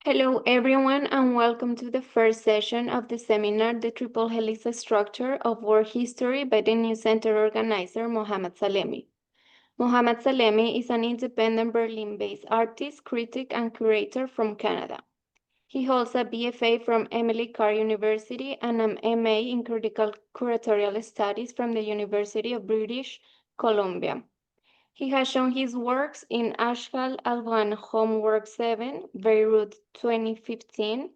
Hello, everyone, and welcome to the first session of the seminar, The Triple-Helix Structure of World History by the new center organizer, Mohammad Salemy. Mohammad Salemy is an independent Berlin-based artist, critic, and curator from Canada. He holds a BFA from Emily Carr University and an MA in Critical Curatorial Studies from the University of British Columbia. He has shown his works in Ashghal Alban Homework 7, Beirut 2015,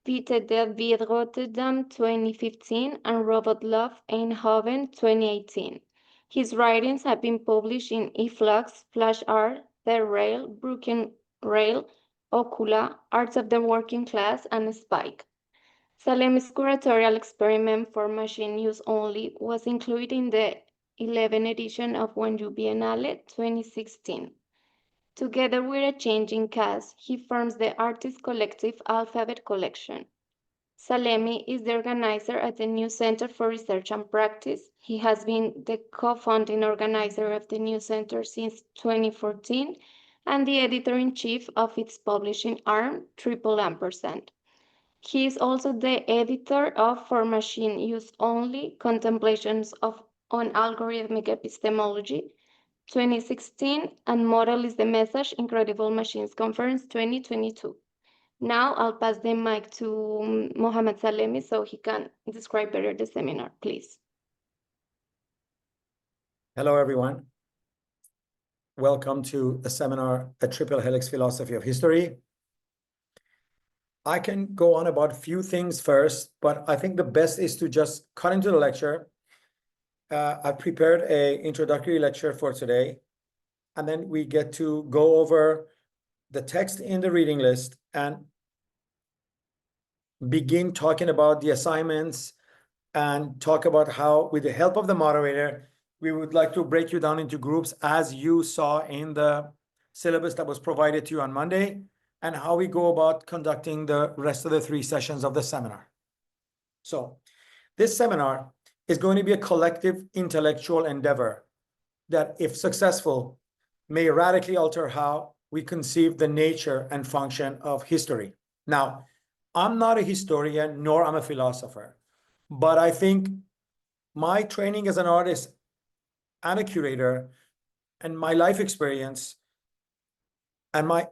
Vite der Wied Rotterdam 2015, and Robot Love Eindhoven 2018. His writings have been published in eFlux, Flash Art, The Rail, Broken Rail, Ocula, Arts of the Working Class, and Spike. Salem's curatorial experiment for machine use only was included in the 11th edition of Wanju Biennale 2016. Together with a changing cast, he forms the artist collective Alphabet Collection. Salemy is the organizer at the New Center for Research and Practice. He has been the co-founding organizer of the New Center since 2014 and the editor-in-chief of its publishing arm, Triple-Ampersand. He is also the editor of For Machine Use Only, Contemplations on Algorithmic Epistemology, 2016, and Model is the Message, Incredible Machines Conference 2022. Now I'll pass the mic to Mohammad Salemy so he can describe better the seminar, please. Hello, everyone. Welcome to the seminar, A Triple-Helix Philosophy of History. I can go on about a few things first, but I think the best is to just cut into the lecture. I've prepared an introductory lecture for today, and then we get to go over the text in the reading list and begin talking about the assignments and talk about how, with the help of the moderator, we would like to break you down into groups as you saw in the syllabus that was provided to you on Monday, and how we go about conducting the rest of the 3 sessions of the seminar. So this seminar is going to be a collective intellectual endeavor that, if successful, may radically alter how we conceive the nature and function of history. Now, I'm not a historian, nor I'm a philosopher, but I think my training as an artist and a curator and my life experience and my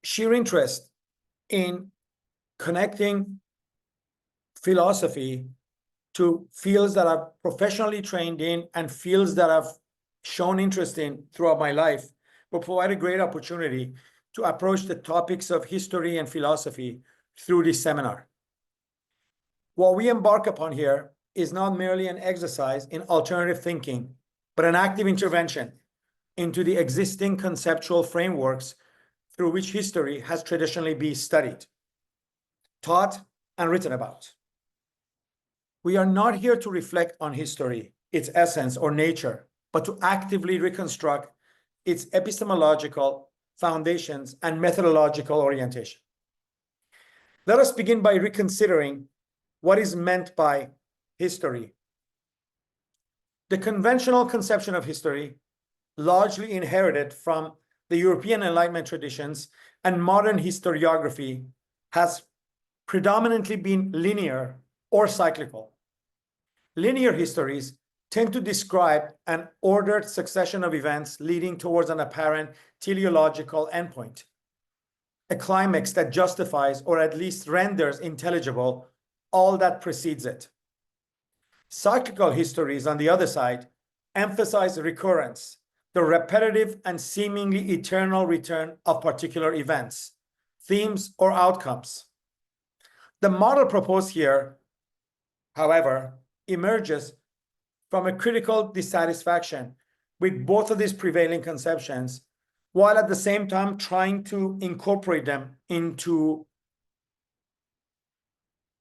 sheer interest in connecting philosophy to fields that I've professionally trained in and fields that I've shown interest in throughout my life will provide a great opportunity to approach the topics of history and philosophy through this seminar. What we embark upon here is not merely an exercise in alternative thinking, but an active intervention into the existing conceptual frameworks through which history has traditionally been studied, taught, and written about. We are not here to reflect on history, its essence or nature, but to actively reconstruct its epistemological foundations and methodological orientation. Let us begin by reconsidering what is meant by history. The conventional conception of history, largely inherited from the European Enlightenment traditions and modern historiography, has predominantly been linear or cyclical. Linear histories tend to describe an ordered succession of events leading towards an apparent teleological endpoint, a climax that justifies or at least renders intelligible all that precedes it. Cyclical histories, on the other side, emphasize recurrence, the repetitive and seemingly eternal return of particular events, themes, or outcomes. The model proposed here, however, emerges from a critical dissatisfaction with both of these prevailing conceptions, while at the same time trying to incorporate them into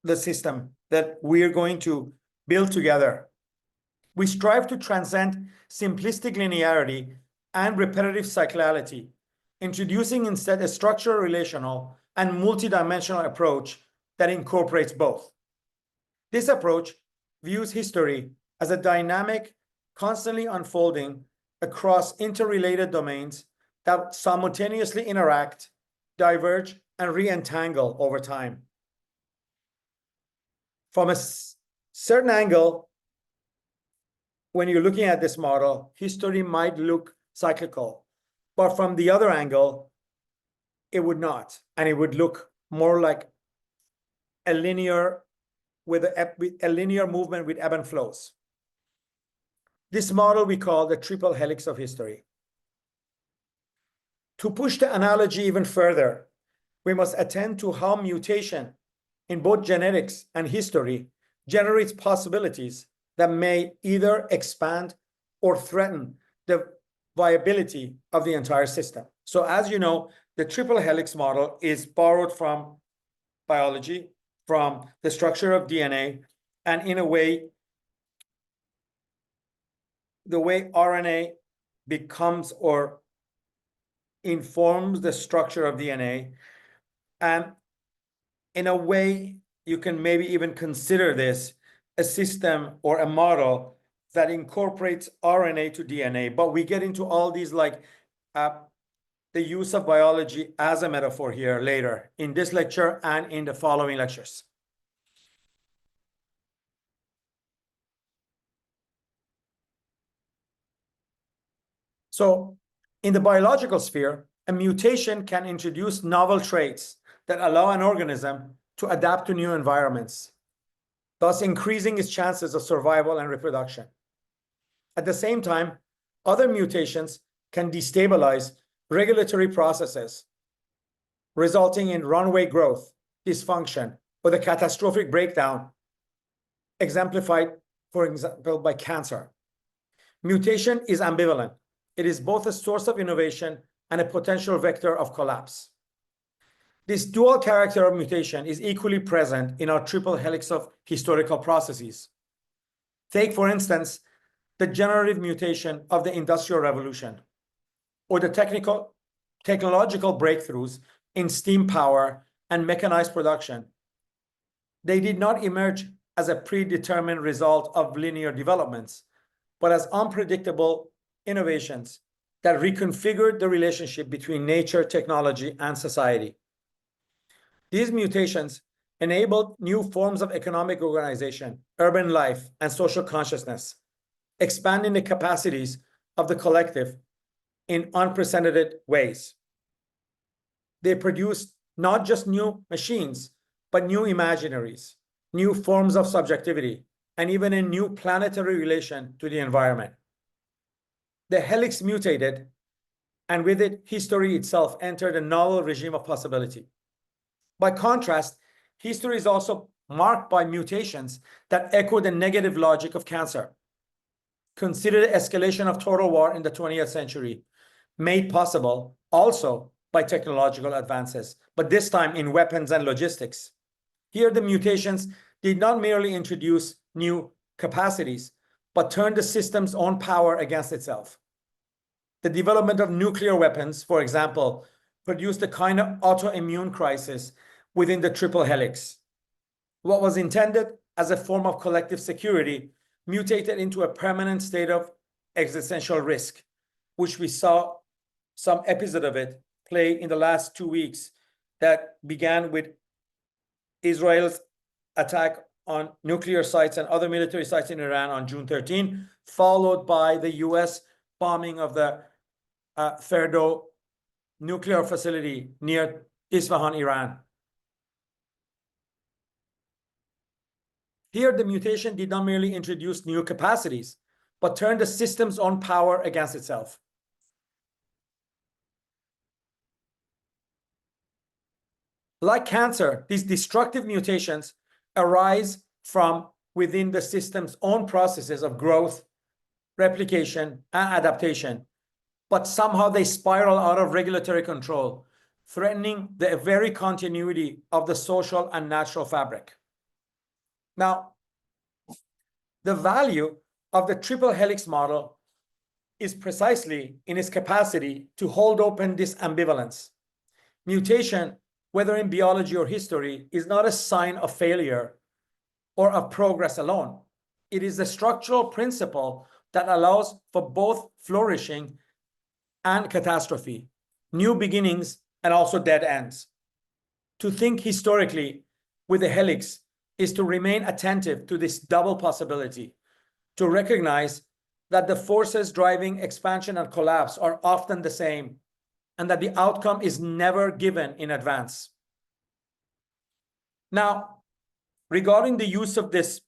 the system that we are going to build together. We strive to transcend simplistic linearity and repetitive cyclicality, introducing instead a structural, relational, and multidimensional approach that incorporates both. This approach views history as a dynamic, constantly unfolding across interrelated domains that simultaneously interact, diverge, and re-entangle over time. From a certain angle, when you're looking at this model, history might look cyclical, but from the other angle, it would not, and it would look more like a linear with a linear movement with ebb and flows. This model we call the triple helix of history. To push the analogy even further, we must attend to how mutation in both genetics and history generates possibilities that may either expand or threaten the viability of the entire system. So as you know, the triple helix model is borrowed from biology, from the structure of DNA, and in a way, the way RNA becomes or informs the structure of DNA. And in a way, you can maybe even consider this a system or a model that incorporates RNA to DNA. But we get into all these like the use of biology as a metaphor here later in this lecture and in the following lectures. So in the biological sphere, a mutation can introduce novel traits that allow an organism to adapt to new environments, thus increasing its chances of survival and reproduction. At the same time, other mutations can destabilize regulatory processes, resulting in runaway growth, dysfunction, or the catastrophic breakdown, exemplified, for example, by cancer. Mutation is ambivalent. It is both a source of innovation and a potential vector of collapse. This dual character of mutation is equally present in our triple helix of historical processes. Take, for instance, the generative mutation of the Industrial Revolution, or the technological breakthroughs in steam power and mechanized production. They did not emerge as a predetermined result of linear developments, but as unpredictable innovations that reconfigured the relationship between nature, technology, and society. These mutations enabled new forms of economic organization, urban life, and social consciousness, expanding the capacities of the collective in unprecedented ways. They produced not just new machines, but new imaginaries, new forms of subjectivity, and even a new planetary relation to the environment. The helix mutated, and with it, history itself entered a novel regime of possibility. By contrast, history is also marked by mutations that echo the negative logic of cancer. Consider the escalation of total war in the 20th century, made possible also by technological advances, but this time in weapons and logistics. Here, the mutations did not merely introduce new capacities, but turned the system's own power against itself. The development of nuclear weapons, for example, produced a kind of autoimmune crisis within the triple helix. What was intended as a form of collective security mutated into a permanent state of existential risk, which we saw some episode of it play in the last 2 weeks that began with Israel's attack on nuclear sites and other military sites in Iran on June 13, followed by the US bombing of the Ferdo nuclear facility near Isfahan, Iran. Here, the mutation did not merely introduce new capacities, but turned the system's own power against itself. Like cancer, these destructive mutations arise from within the system's own processes of growth, replication, and adaptation, but somehow they spiral out of regulatory control, threatening the very continuity of the social and natural fabric. Now, the value of the triple helix model is precisely in its capacity to hold open this ambivalence. Mutation, whether in biology or history, is not a sign of failure or of progress alone. It is a structural principle that allows for both flourishing and catastrophe, new beginnings, and also dead ends. To think historically with a helix is to remain attentive to this double possibility, to recognize that the forces driving expansion and collapse are often the same, and that the outcome is never given in advance. Now, regarding the use of this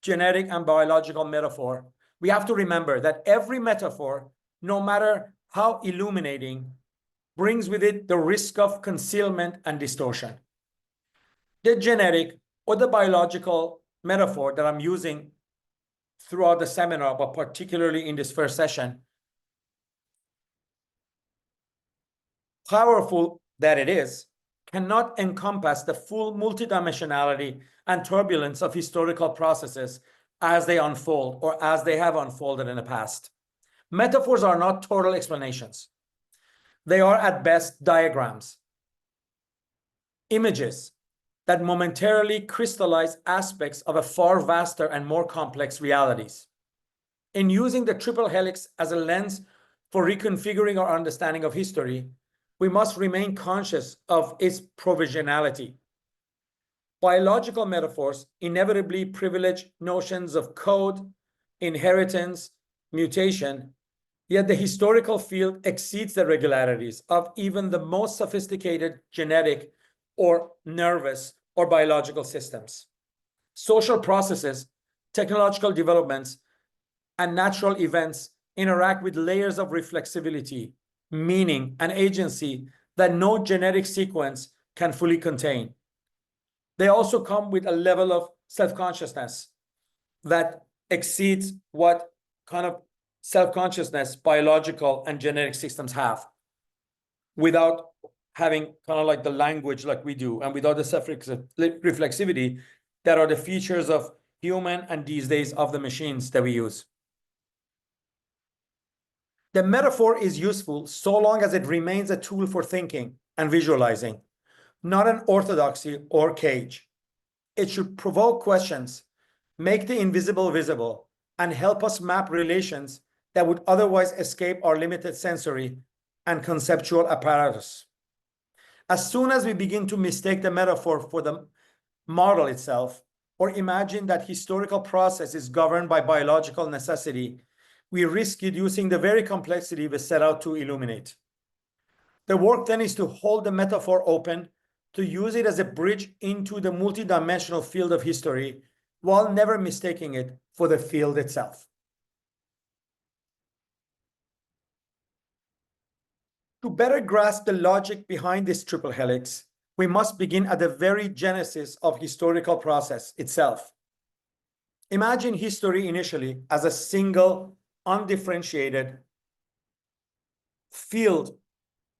genetic and biological metaphor, we have to remember that every metaphor, no matter how illuminating, brings with it the risk of concealment and distortion. The genetic or the biological metaphor that I'm using throughout the seminar, but particularly in this first session, powerful that it is, cannot encompass the full multidimensionality and turbulence of historical processes as they unfold or as they have unfolded in the past. Metaphors are not total explanations. They are at best diagrams, images that momentarily crystallize aspects of a far vaster and more complex realities. In using the triple helix as a lens for reconfiguring our understanding of history, we must remain conscious of its provisionality. Biological metaphors inevitably privilege notions of code, inheritance, mutation, yet the historical field exceeds the regularities of even the most sophisticated genetic or nervous or biological systems. Social processes, technological developments, and natural events interact with layers of reflexivity, meaning, and agency that no genetic sequence can fully contain. They also come with a level of self-consciousness that exceeds what kind of self-consciousness biological and genetic systems have, without having kind of like the language like we do, and without the self-reflexivity that are the features of human and these days of the machines that we use. The metaphor is useful so long as it remains a tool for thinking and visualizing, not an orthodoxy or cage. It should provoke questions, make the invisible visible, and help us map relations that would otherwise escape our limited sensory and conceptual apparatus. As soon as we begin to mistake the metaphor for the model itself, or imagine that historical process is governed by biological necessity, we risk reducing the very complexity we set out to illuminate. The work then is to hold the metaphor open, to use it as a bridge into the multidimensional field of history, while never mistaking it for the field itself. To better grasp the logic behind this triple helix, we must begin at the very genesis of historical process itself. Imagine history initially as a single, undifferentiated field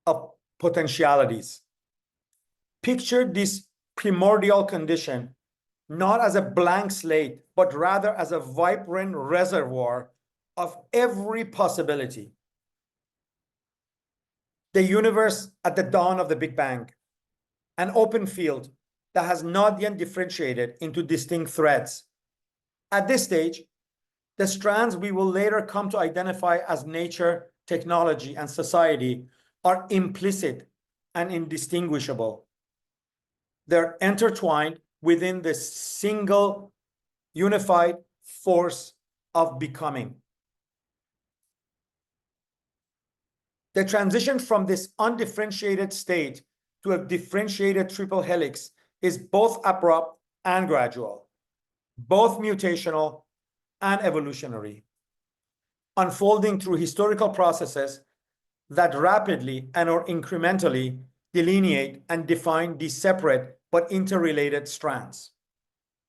of potentialities. Picture this primordial condition not as a blank slate, but rather as a vibrant reservoir of every possibility. The universe at the dawn of the Big Bang, an open field that has not yet differentiated into distinct threads. At this stage, the strands we will later come to identify as nature, technology, and society are implicit and indistinguishable. They're intertwined within the single unified force of becoming. The transition from this undifferentiated state to a differentiated triple helix is both abrupt and gradual, both mutational and evolutionary, unfolding through historical processes that rapidly and or incrementally delineate and define these separate but interrelated strands.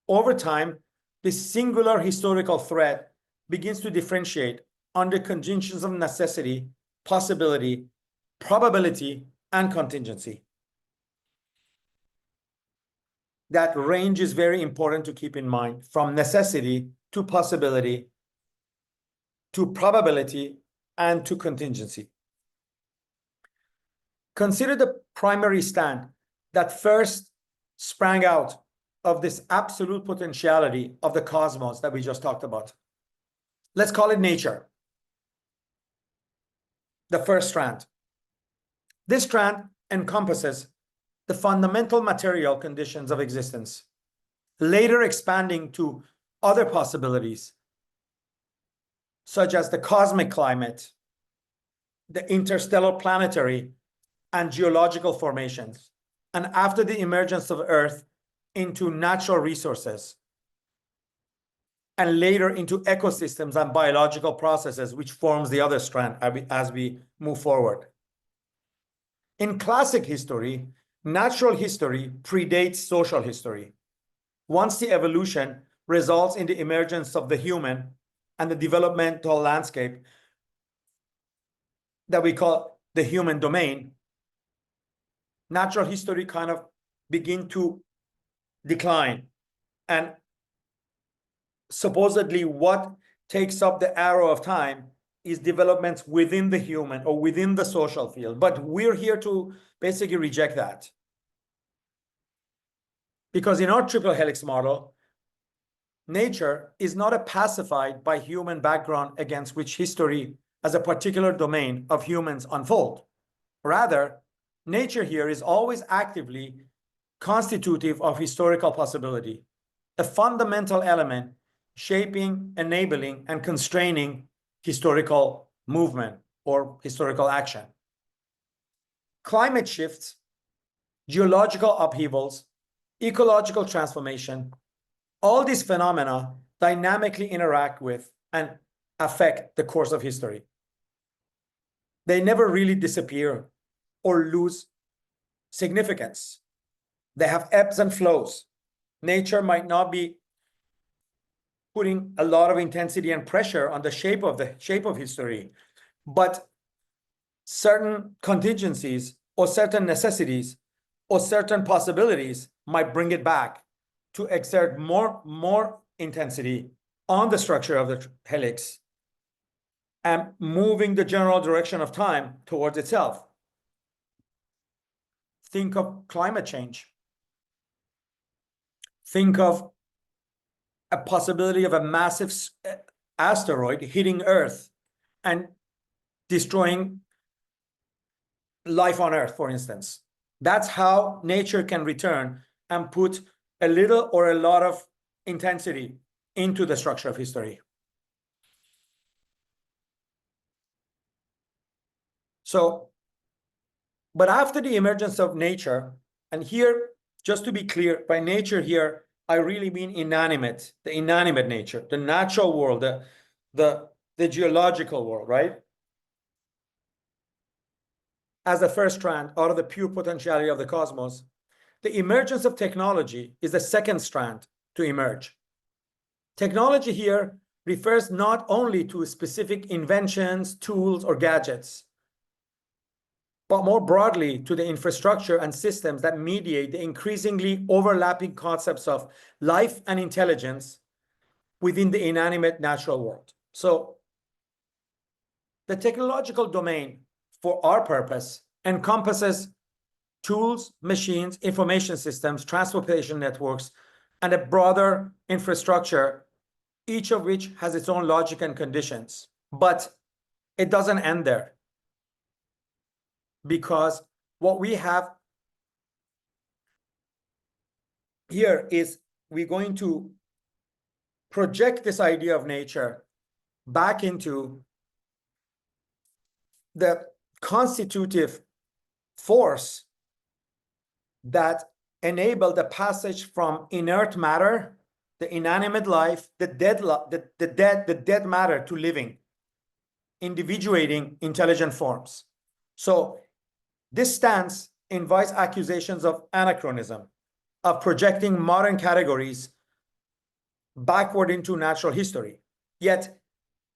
Over time, this singular historical thread begins to differentiate under conditions of necessity, possibility, probability, and contingency. That range is very important to keep in mind, from necessity to possibility, to probability, and to contingency. Consider the primary stand that first sprang out of this absolute potentiality of the cosmos that we just talked about. Let's call it nature. The first strand. This strand encompasses the fundamental material conditions of existence, later expanding to other possibilities, such as the cosmic climate, the interstellar planetary, and geological formations, and after the emergence of Earth into natural resources, and later into ecosystems and biological processes, which forms the other strand as we move forward. In classic history, natural history predates social history. Once the evolution results in the emergence of the human and the developmental landscape that we call the human domain, natural history kind of begin to decline. And supposedly what takes up the arrow of time is developments within the human or within the social field. But we're here to basically reject that. Because in our triple helix model, nature is not pacified by human background against which history as a particular domain of humans unfold. Rather, nature here is always actively constitutive of historical possibility, a fundamental element shaping, enabling, and constraining historical movement or historical action. Climate shifts, geological upheavals, ecological transformation, all these phenomena dynamically interact with and affect the course of history. They never really disappear or lose significance. They have ebbs and flows. Nature might not be putting a lot of intensity and pressure on the shape of history, but certain contingencies or certain necessities or certain possibilities might bring it back to exert more intensity on the structure of the helix and moving the general direction of time towards itself. Think of climate change. Think of a possibility of a massive asteroid hitting Earth and destroying life on Earth, for instance. That's how nature can return and put a little or a lot of intensity into the structure of history. So, but after the emergence of nature, and here, just to be clear, by nature here, I really mean inanimate, the inanimate nature, the natural world, the geological world, right? As the first strand out of the pure potentiality of the cosmos, the emergence of technology is the second strand to emerge. Technology here refers not only to specific inventions, tools, or gadgets, but more broadly to the infrastructure and systems that mediate the increasingly overlapping concepts of life and intelligence within the inanimate natural world. So the technological domain, for our purpose, encompasses tools, machines, information systems, transportation networks, and a broader infrastructure, each of which has its own logic and conditions. But it doesn't end there, because what we have here is we're going to project this idea of nature back into the constitutive force that enabled the passage from inert matter, the inanimate life, the dead matter, to living, individuating intelligent forms. So this stance invites accusations of anachronism, of projecting modern categories backward into natural history. Yet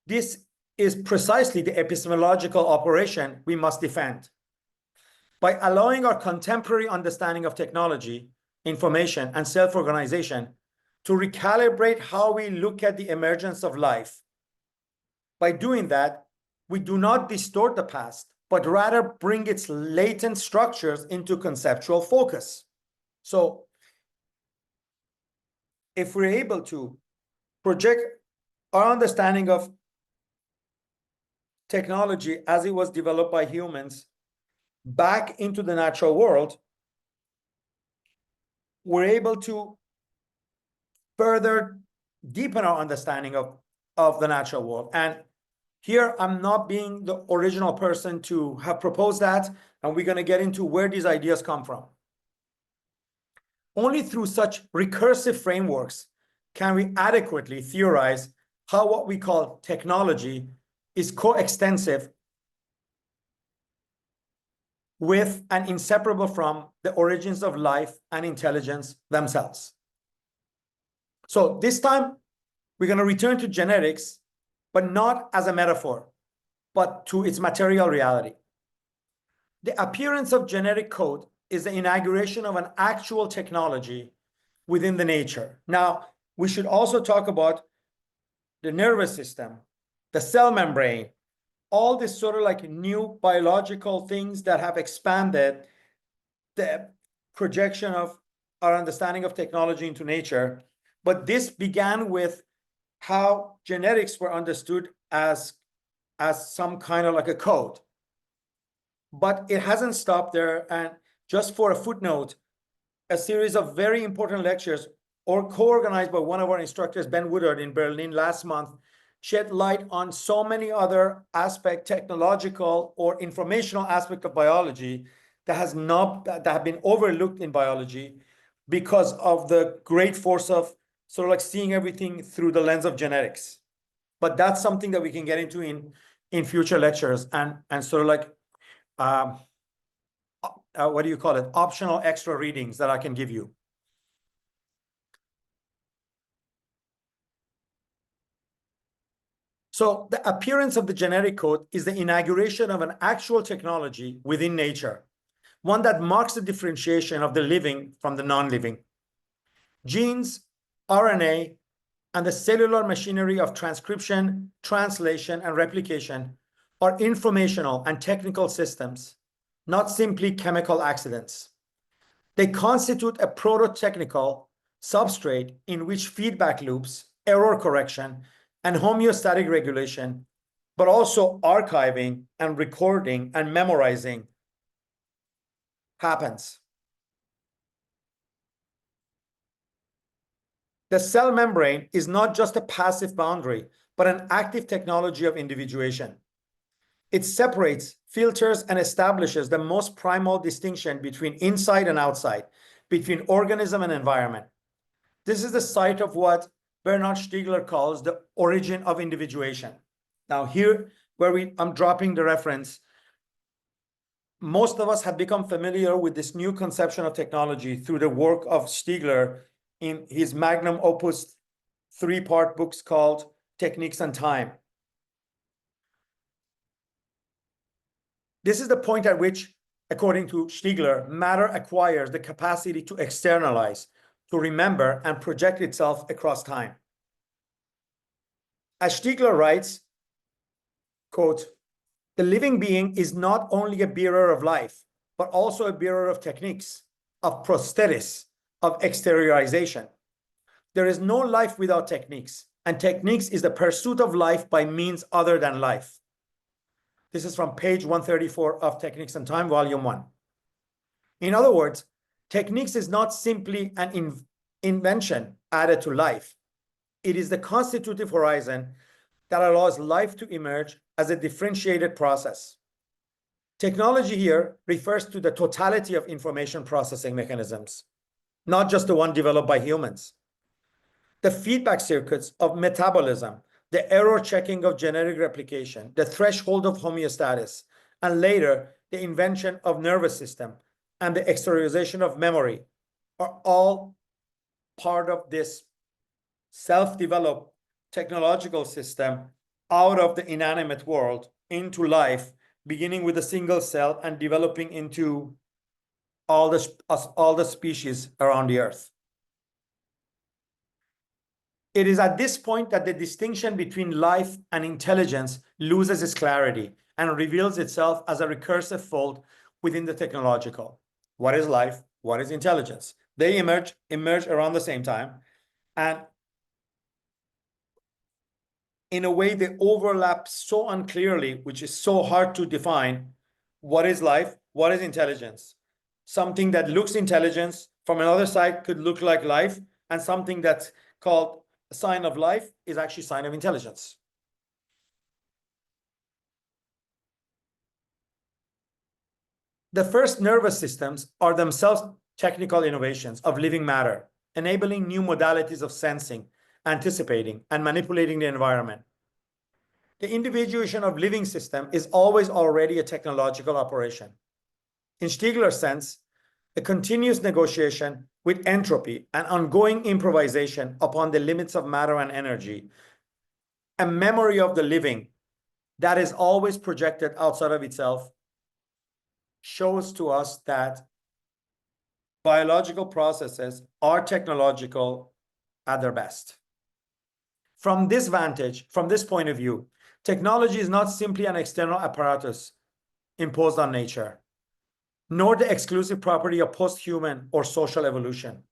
this is precisely the epistemological operation we must defend. By allowing our contemporary understanding of technology, information, and self-organization to recalibrate how we look at the emergence of life. By doing that, we do not distort the past, but rather bring its latent structures into conceptual focus. So if we're able to project our understanding of technology as it was developed by humans back into the natural world, we're able to further deepen our understanding of the natural world. And here, I'm not being the original person to have proposed that, and we're going to get into where these ideas come from. Only through such recursive frameworks can we adequately theorize how what we call technology is coextensive with and inseparable from the origins of life and intelligence themselves. So this time, we're going to return to genetics, but not as a metaphor, but to its material reality. The appearance of genetic code is the inauguration of an actual technology within the nature. Now, we should also talk about the nervous system, the cell membrane, all this sort of like new biological things that have expanded the projection of our understanding of technology into nature. But this began with how genetics were understood as some kind of like a code. But it hasn't stopped there. And just for a footnote, a series of very important lectures co-organized by one of our instructors, Ben Woodard, in Berlin last month, shed light on so many other technological or informational aspect of biology that have been overlooked in biology because of the great force of sort of like seeing everything through the lens of genetics. But that's something that we can get into in future lectures and sort of like what do you call it? Optional extra readings that I can give you. So the appearance of the genetic code is the inauguration of an actual technology within nature, one that marks the differentiation of the living from the non-living. Genes, RNA, and the cellular machinery of transcription, translation, and replication are informational and technical systems, not simply chemical accidents. They constitute a proto-technical substrate in which feedback loops, error correction, and homeostatic regulation, but also archiving and recording and memorizing happens. The cell membrane is not just a passive boundary, but an active technology of individuation. It separates, filters, and establishes the most primal distinction between inside and outside, between organism and environment. This is the site of what Bernhard Stiegler calls the origin of individuation. Now here, where I'm dropping the reference, most of us have become familiar with this new conception of technology through the work of Stiegler in his magnum opus 3-part books called Techniques and Time. This is the point at which, according to Stiegler, matter acquires the capacity to externalize, to remember, and project itself across time. As Stiegler writes, quote, "The living being is not only a bearer of life, but also a bearer of techniques, of prosthesis, of exteriorization. There is no life without techniques, and techniques is the pursuit of life by means other than life." This is from page 134 of Techniques and Time, volume 1. In other words, techniques is not simply an invention added to life. It is the constitutive horizon that allows life to emerge as a differentiated process. Technology here refers to the totality of information processing mechanisms, not just the one developed by humans. The feedback circuits of metabolism, the error checking of genetic replication, the threshold of homeostasis, and later the invention of nervous system and the exteriorization of memory are all part of this self-developed technological system out of the inanimate world into life, beginning with a single cell and developing into all the species around the earth. It is at this point that the distinction between life and intelligence loses its clarity and reveals itself as a recursive fold within the technological. What is life? What is intelligence? They emerge around the same time. And in a way, they overlap so unclearly, which is so hard to define. What is life? What is intelligence? Something that looks intelligent from another side could look like life, and something that's called a sign of life is actually a sign of intelligence. The first nervous systems are themselves technical innovations of living matter, enabling new modalities of sensing, anticipating, and manipulating the environment. The individuation of living system is always already a technological operation. In Stigler's sense, a continuous negotiation with entropy and ongoing improvisation upon the limits of matter and energy, a memory of the living that is always projected outside of itself, shows to us that biological processes are technological at their best. From this vantage, from this point of view, technology is not simply an external apparatus imposed on nature, nor the exclusive property of post-human or social evolution.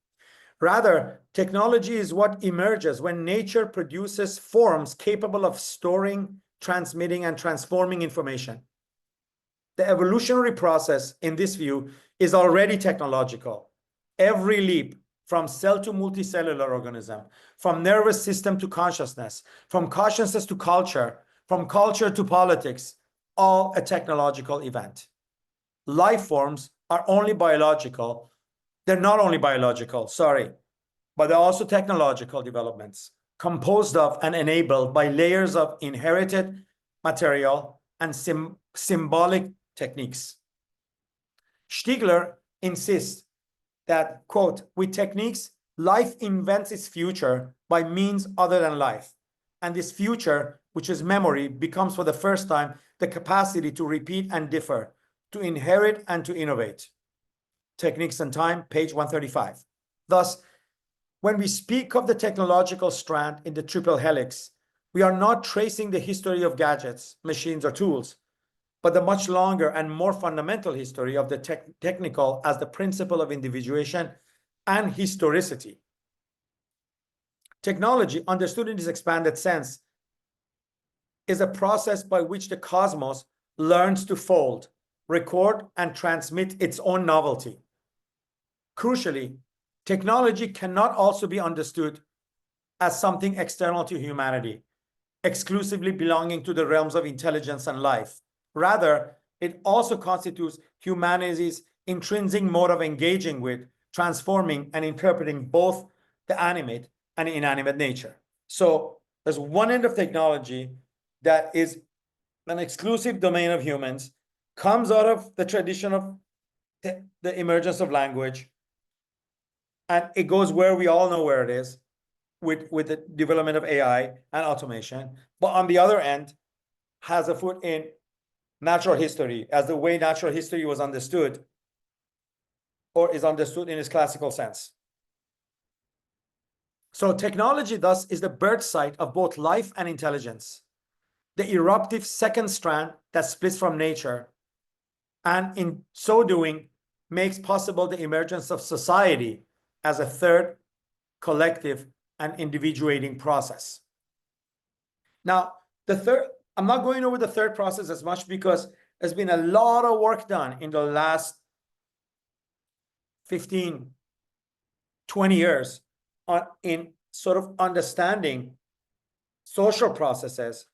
Rather, technology is what emerges when nature produces forms capable of storing, transmitting, and transforming information. The evolutionary process, in this view, is already technological. Every leap from cell to multicellular organism, from nervous system to consciousness, from consciousness to culture, from culture to politics, all a technological event. Life forms are only biological. They're not only biological, sorry, but they're also technological developments composed of and enabled by layers of inherited material and symbolic techniques. Stigler insists that, quote, with techniques, life invents its future by means other than life. And this future, which is memory, becomes for the first time the capacity to repeat and differ, to inherit and to innovate. Techniques and Time, page 135. Thus, when we speak of the technological strand in the Triple-Helix, we are not tracing the history of gadgets, machines, or tools, but the much longer and more fundamental history of the technical as the principle of individuation and historicity. Technology, understood in this expanded sense, is a process by which the cosmos learns to fold, record, and transmit its own novelty. Crucially, technology cannot also be understood as something external to humanity, exclusively belonging to the realms of intelligence and life. Rather, it also constitutes humanity's intrinsic mode of engaging with, transforming, and interpreting both the animate and inanimate nature. So there's one end of technology that is an exclusive domain of humans, comes out of the tradition of the emergence of language, and it goes where we all know where it is, with the development of AI and automation. But on the other end, has a foot in natural history, as the way natural history was understood, or is understood in its classical sense. So technology, thus, is the birth site of both life and intelligence, the eruptive second strand that splits from nature, and in so doing, makes possible the emergence of society as a third, collective, and individuating process. Now, I'm not going over the third process as much because there's been a lot of work done in the last 15, 20 years in sort of understanding social processes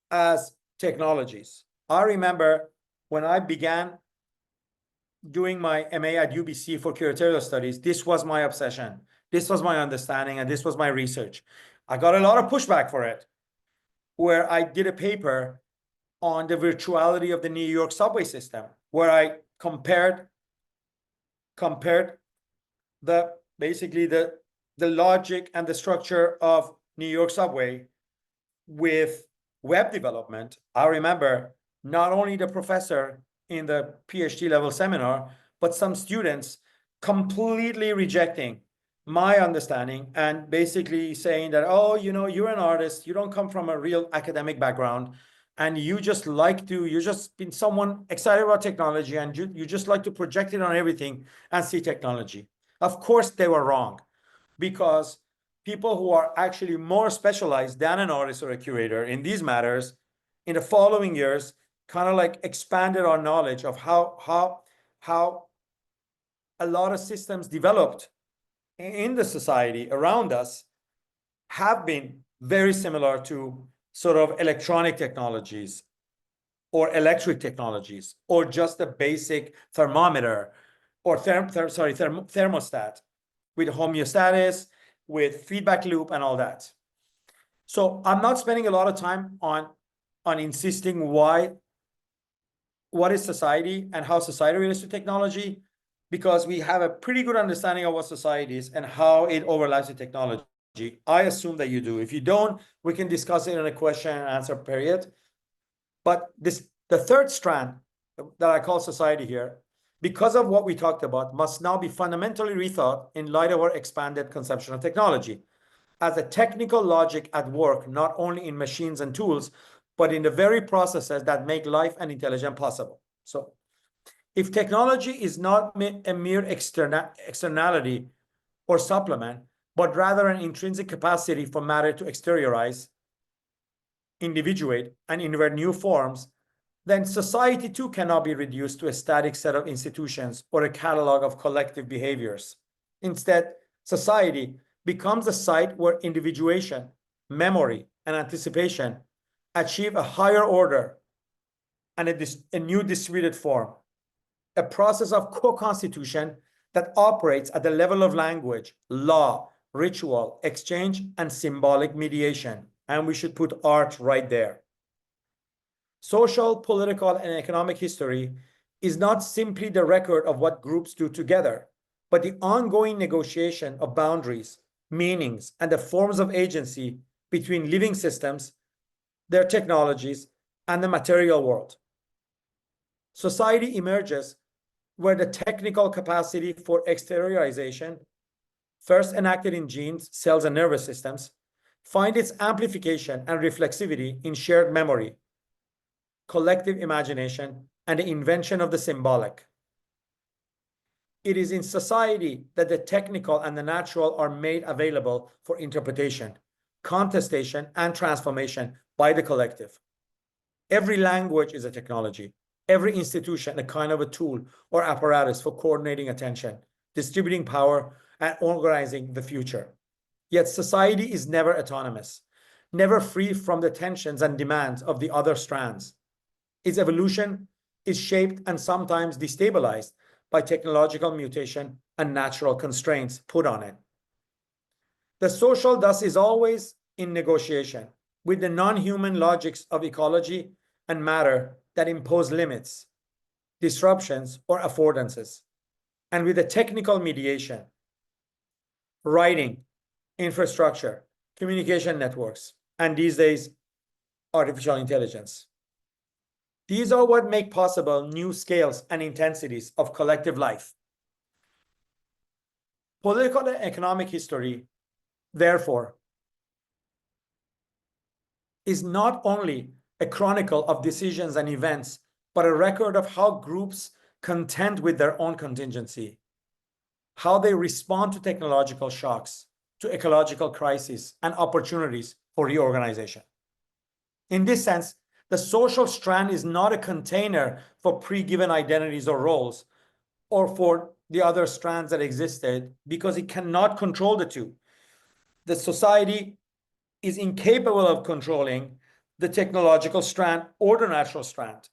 as technologies. I remember when I began doing my MA at UBC for curatorial studies, this was my obsession. This was my understanding, and this was my research. I got a lot of pushback for it, where I did a paper on the virtuality of the New York subway system, where I compared basically the logic and the structure of New York subway with web development. I remember not only the professor in the PhD level seminar, but some students completely rejecting my understanding and basically saying that, oh, you know, you're an artist, you don't come from a real academic background, and you just you're just been someone excited about technology, and you just like to project it on everything and see technology. Of course, they were wrong, because people who are actually more specialized than an artist or a curator in these matters in the following years kind of like expanded our knowledge of how a lot of systems developed in the society around us have been very similar to sort of electronic technologies or electric technologies, or just a basic thermometer or thermostat with homeostasis, with feedback loop and all that. So I'm not spending a lot of time on insisting what is society and how society relates to technology, because we have a pretty good understanding of what society is and how it overlaps with technology. I assume that you do. If you don't, we can discuss it in a question and answer period. But the third strand that I call society here, because of what we talked about, must now be fundamentally rethought in light of our expanded conception of technology as a technical logic at work, not only in machines and tools, but in the very processes that make life and intelligence possible. So if technology is not a mere externality or supplement, but rather an intrinsic capacity for matter to exteriorize, individuate, and invert new forms, then society too cannot be reduced to a static set of institutions or a catalog of collective behaviors. Instead, society becomes a site where individuation, memory, and anticipation achieve a higher order and a new distributed form, a process of co-constitution that operates at the level of language, law, ritual, exchange, and symbolic mediation. And we should put art right there. Social, political, and economic history is not simply the record of what groups do together, but the ongoing negotiation of boundaries, meanings, and the forms of agency between living systems, their technologies, and the material world. Society emerges where the technical capacity for exteriorization, first enacted in genes, cells, and nervous systems, find its amplification and reflexivity in shared memory, collective imagination, and the invention of the symbolic. It is in society that the technical and the natural are made available for interpretation, contestation, and transformation by the collective. Every language is a technology, every institution a kind of a tool or apparatus for coordinating attention, distributing power, and organizing the future. Yet society is never autonomous, never free from the tensions and demands of the other strands. Its evolution is shaped and sometimes destabilized by technological mutation and natural constraints put on it. The social, thus, is always in negotiation with the non-human logics of ecology and matter that impose limits, disruptions, or affordances, and with the technical mediation, writing, infrastructure, communication networks, and these days, artificial intelligence. These are what make possible new scales and intensities of collective life. Political and economic history, therefore, is not only a chronicle of decisions and events, but a record of how groups contend with their own contingency, how they respond to technological shocks, to ecological crises, and opportunities for reorganization. In this sense, the social strand is not a container for pre-given identities or roles, or for the other strands that existed, because it cannot control the two. The society is incapable of controlling the technological strand or the natural strand.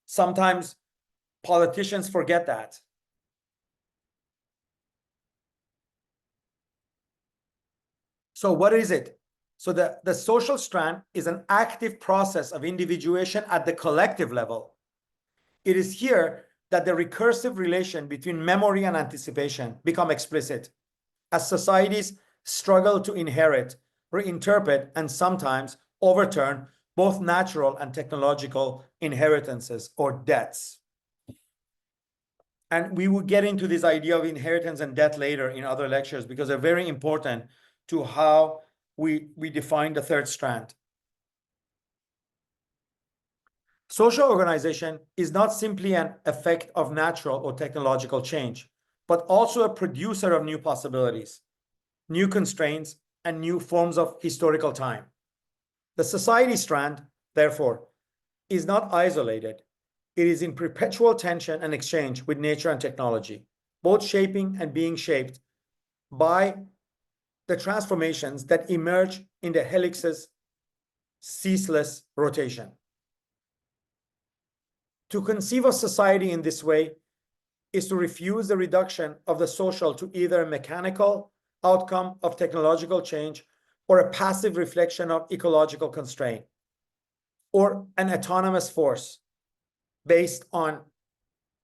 Sometimes politicians forget that. So what is it? So the social strand is an active process of individuation at the collective level. It is here that the recursive relation between memory and anticipation become explicit, as societies struggle to inherit, reinterpret, and sometimes overturn both natural and technological inheritances or debts. And we will get into this idea of inheritance and debt later in other lectures, because they're very important to how we define the third strand. Social organization is not simply an effect of natural or technological change, but also a producer of new possibilities, new constraints, and new forms of historical time. The society strand, therefore, is not isolated. It is in perpetual tension and exchange with nature and technology, both shaping and being shaped by the transformations that emerge in the helix's ceaseless rotation. To conceive of society in this way is to refuse the reduction of the social to either a mechanical outcome of technological change or a passive reflection of ecological constraint, or an autonomous force based on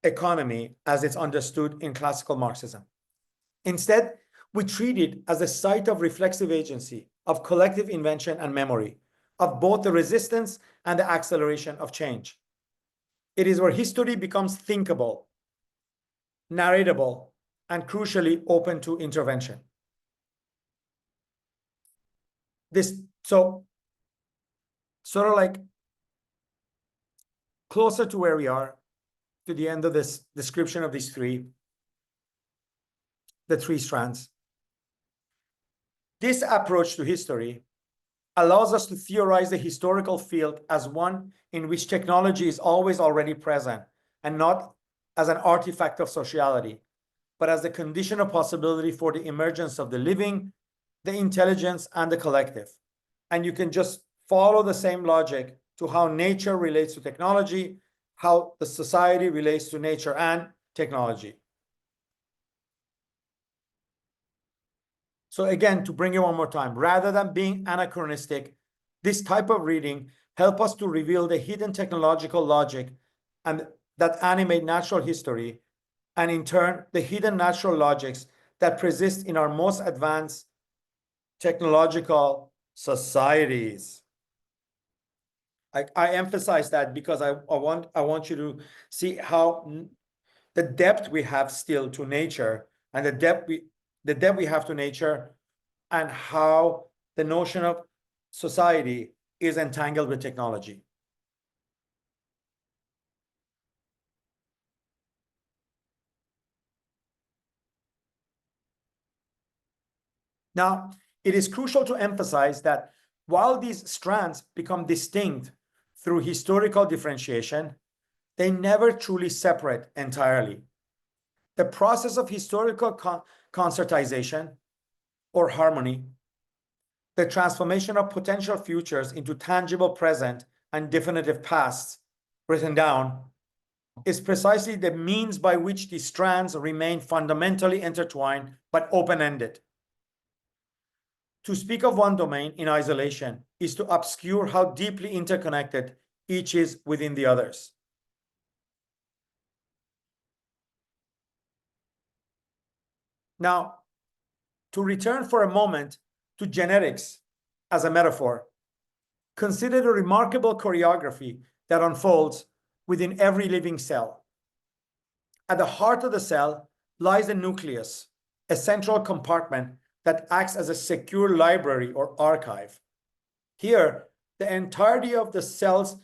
economy as it's understood in classical Marxism. Instead, we treat it as a site of reflexive agency, of collective invention and memory, of both the resistance and the acceleration of change. It is where history becomes thinkable, narratable, and crucially open to intervention. So sort of like closer to where we are, to the end of this description of the three strands. This approach to history allows us to theorize the historical field as one in which technology is always already present, and not as an artifact of sociality, but as the condition of possibility for the emergence of the living, the intelligence, and the collective. And you can just follow the same logic to how nature relates to technology, how the society relates to nature and technology. So again, to bring it one more time, rather than being anachronistic, this type of reading helps us to reveal the hidden technological logic and that animate natural history, and in turn, the hidden natural logics that persist in our most advanced technological societies. I emphasize that because I want you to see how the depth we have still to nature, and the depth we have to nature, and how the notion of society is entangled with technology. Now, it is crucial to emphasize that while these strands become distinct through historical differentiation, they never truly separate entirely. The process of historical concertization or harmony, the transformation of potential futures into tangible present and definitive pasts written down, is precisely the means by which these strands remain fundamentally intertwined but open-ended. To speak of one domain in isolation is to obscure how deeply interconnected each is within the others. Now, to return for a moment to genetics as a metaphor, consider the remarkable choreography that unfolds within every living cell. At the heart of the cell lies the nucleus, a central compartment that acts as a secure library or archive. Here, the entirety of the cell's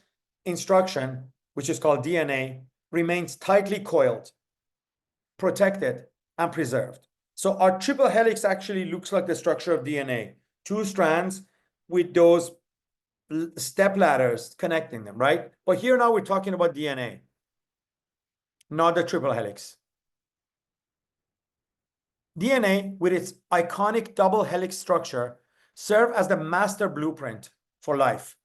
instruction, which is called DNA, remains tightly coiled, protected, and preserved. So our triple helix actually looks like the structure of DNA. Two strands with those step ladders connecting them, right? But here now we're talking about DNA, not the triple helix. DNA, with its iconic double helix structure, serves as the master blueprint for life.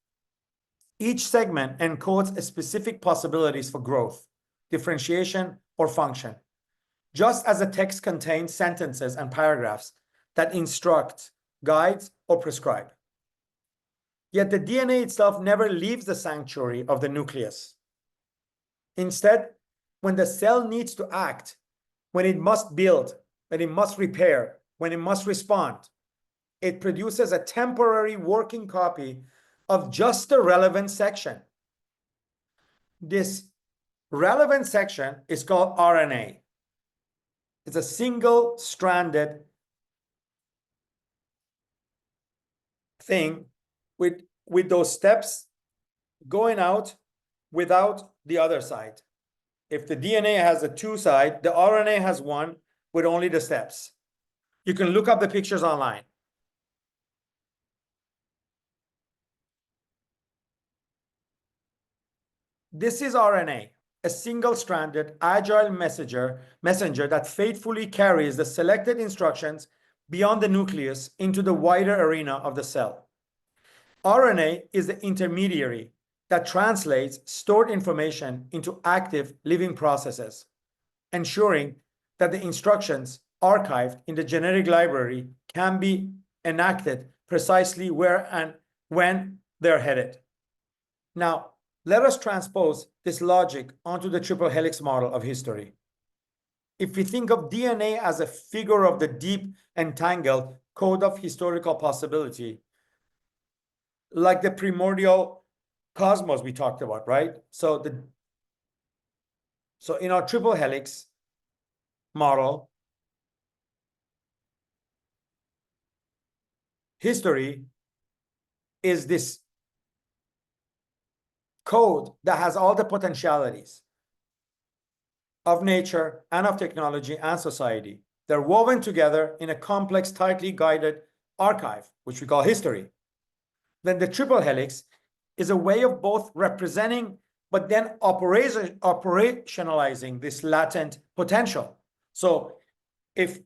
Each segment encodes a specific possibilities for growth, differentiation, or function, just as a text contains sentences and paragraphs that instruct, guides, or prescribe. Yet the DNA itself never leaves the sanctuary of the nucleus. Instead, when the cell needs to act, when it must build, when it must repair, when it must respond, it produces a temporary working copy of just the relevant section. This relevant section is called RNA. It's a single-stranded thing with those steps going out without the other side. If the DNA has a two side, the RNA has one with only the steps. You can look up the pictures online. This is RNA. a single-stranded, agile messenger that faithfully carries the selected instructions beyond the nucleus into the wider arena of the cell. RNA is the intermediary that translates stored information into active living processes, ensuring that the instructions archived in the genetic library can be enacted precisely where and when they're headed. Now, let us transpose this logic onto the triple helix model of history. If we think of DNA as a figure of the deep, entangled code of historical possibility, like the primordial cosmos we talked about, right? So in our triple helix model, history is this code that has all the potentialities of nature and of technology and society. They're woven together in a complex, tightly guided archive, which we call history. Then the triple helix is a way of both representing but then operationalizing this latent potential. So if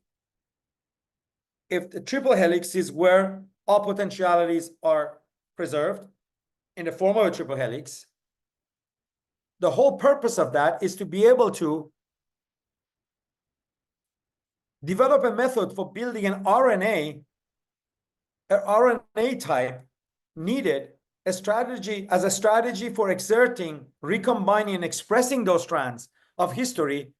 the triple helix is where all potentialities are preserved in the form of a triple helix, the whole purpose of that is to be able to develop a method for building an RNA type needed a strategy for exerting, recombining, and expressing those strands of history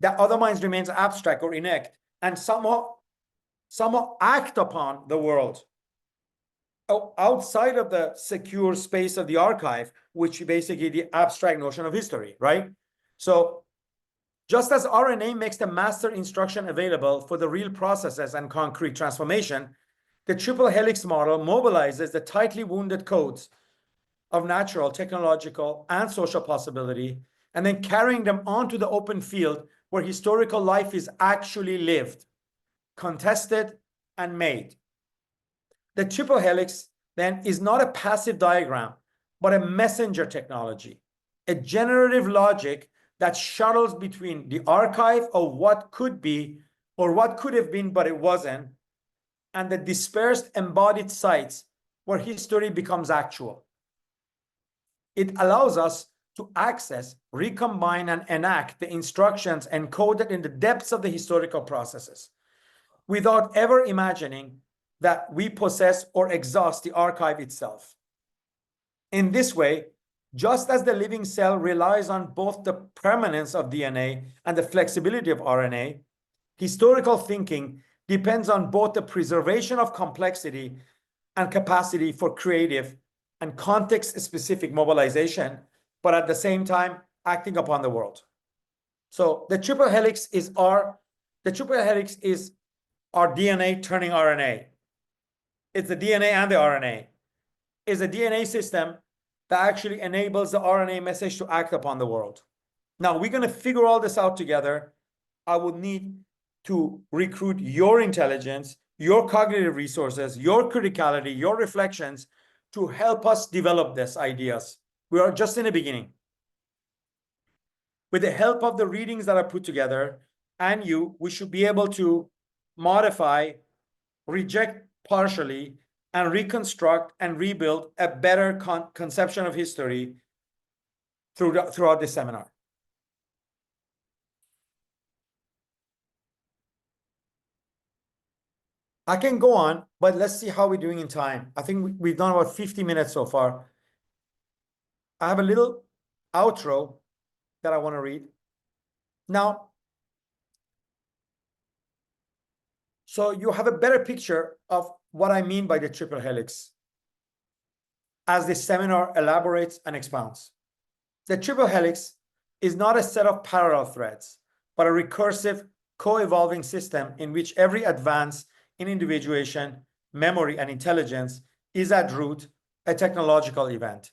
that otherwise remains abstract or inert, and somehow act upon the world outside of the secure space of the archive, which basically the abstract notion of history, right? So just as RNA makes the master instruction available for the real processes and concrete transformation, the triple helix model mobilizes the tightly wounded codes of natural, technological, and social possibility, and then carrying them onto the open field where historical life is actually lived, contested, and made. The triple helix then is not a passive diagram, but a messenger technology, a generative logic that shuttles between the archive of what could be or what could have been but it wasn't, and the dispersed embodied sites where history becomes actual. It allows us to access, recombine, and enact the instructions encoded in the depths of the historical processes without ever imagining that we possess or exhaust the archive itself. In this way, just as the living cell relies on both the permanence of DNA and the flexibility of RNA, historical thinking depends on both the preservation of complexity and capacity for creative and context-specific mobilization, but at the same time, acting upon the world. So the triple helix is our DNA turning RNA. It's the DNA and the RNA. It's a DNA system that actually enables the RNA message to act upon the world. Now, we're going to figure all this out together. I will need to recruit your intelligence, your cognitive resources, your criticality, your reflections to help us develop these ideas. We are just in the beginning. With the help of the readings that I put together and you, we should be able to modify, reject partially, and reconstruct and rebuild a better conception of history throughout this seminar. I can go on, but let's see how we're doing in time. I think we've done about 50 minutes so far. I have a little outro that I want to read. Now, so you have a better picture of what I mean by the triple helix as this seminar elaborates and expounds. The triple helix is not a set of parallel threads, but a recursive, co-evolving system in which every advance in individuation, memory, and intelligence is at root a technological event,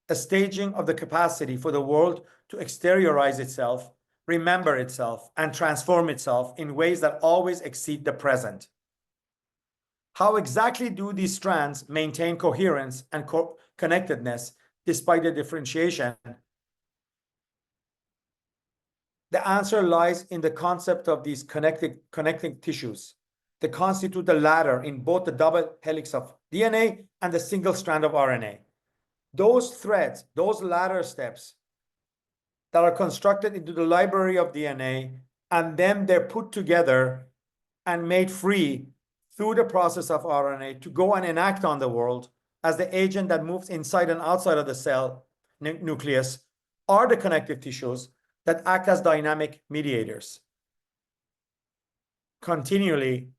a staging of the capacity for the world to exteriorize itself, remember itself, and transform itself in ways that always exceed the present. How exactly do these strands maintain coherence and connectedness despite the differentiation The answer lies in the concept of these connecting tissues that constitute the ladder in both the double helix of DNA and the single strand of RNA. Those threads, those ladder steps that are constructed into the library of DNA, and then they're put together and made free through the process of RNA to go and enact on the world as the agent that moves inside and outside of the cell nucleus, are the connective tissues that act as dynamic mediators, continually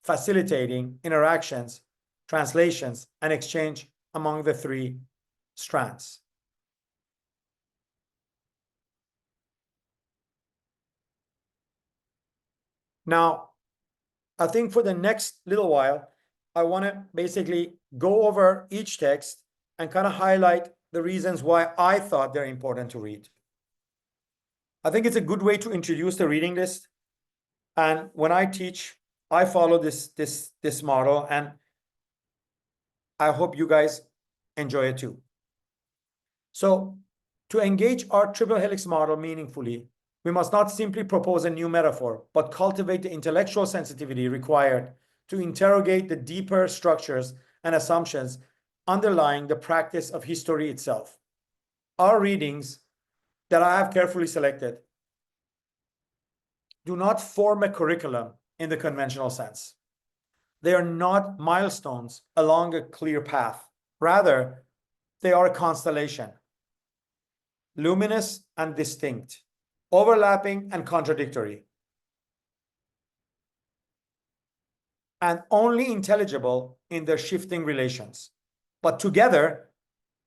facilitating interactions, translations, and exchange among the three strands. Now, I think for the next little while, I want to basically go over each text and kind of highlight the reasons why I thought they're important to read. I think it's a good way to introduce the reading list. And when I teach, I follow this model, and I hope you guys enjoy it too. So to engage our triple helix model meaningfully, we must not simply propose a new metaphor, but cultivate the intellectual sensitivity required to interrogate the deeper structures and assumptions underlying the practice of history itself. Our readings that I have carefully selected do not form a curriculum in the conventional sense. They are not milestones along a clear path. Rather, they are a constellation, luminous and distinct, overlapping and contradictory, and only intelligible in their shifting relations. But together,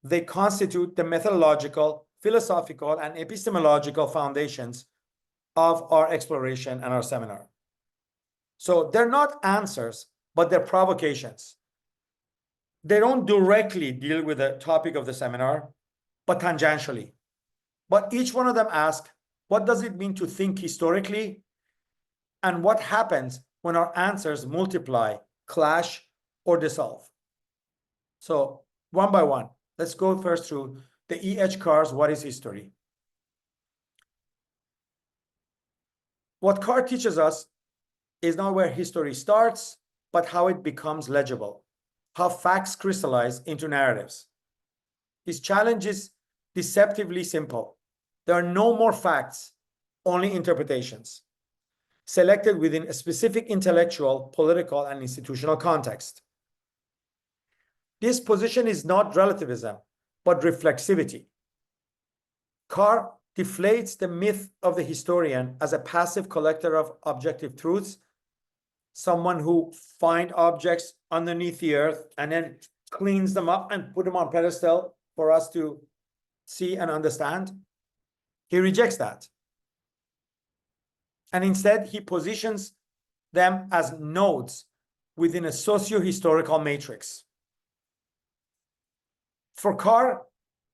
they constitute the methodological, philosophical, and epistemological foundations of our exploration and our seminar. So they're not answers, but they're provocations. They don't directly deal with the topic of the seminar, but tangentially. But each one of them asks, what does it mean to think historically? And what happens when our answers multiply, clash, or dissolve? So one by one, let's go first through the E.H. Carr's What is History? What Carr teaches us is not where history starts, but how it becomes legible, how facts crystallize into narratives. His challenge is deceptively simple. There are no more facts, only interpretations, selected within a specific intellectual, political, and institutional context. This position is not relativism, but reflexivity. Carr deflates the myth of the historian as a passive collector of objective truths, someone who finds objects underneath the earth and then cleans them up and put them on pedestal for us to see and understand. He rejects that. And instead, he positions them as nodes within a socio-historical matrix. For Carr,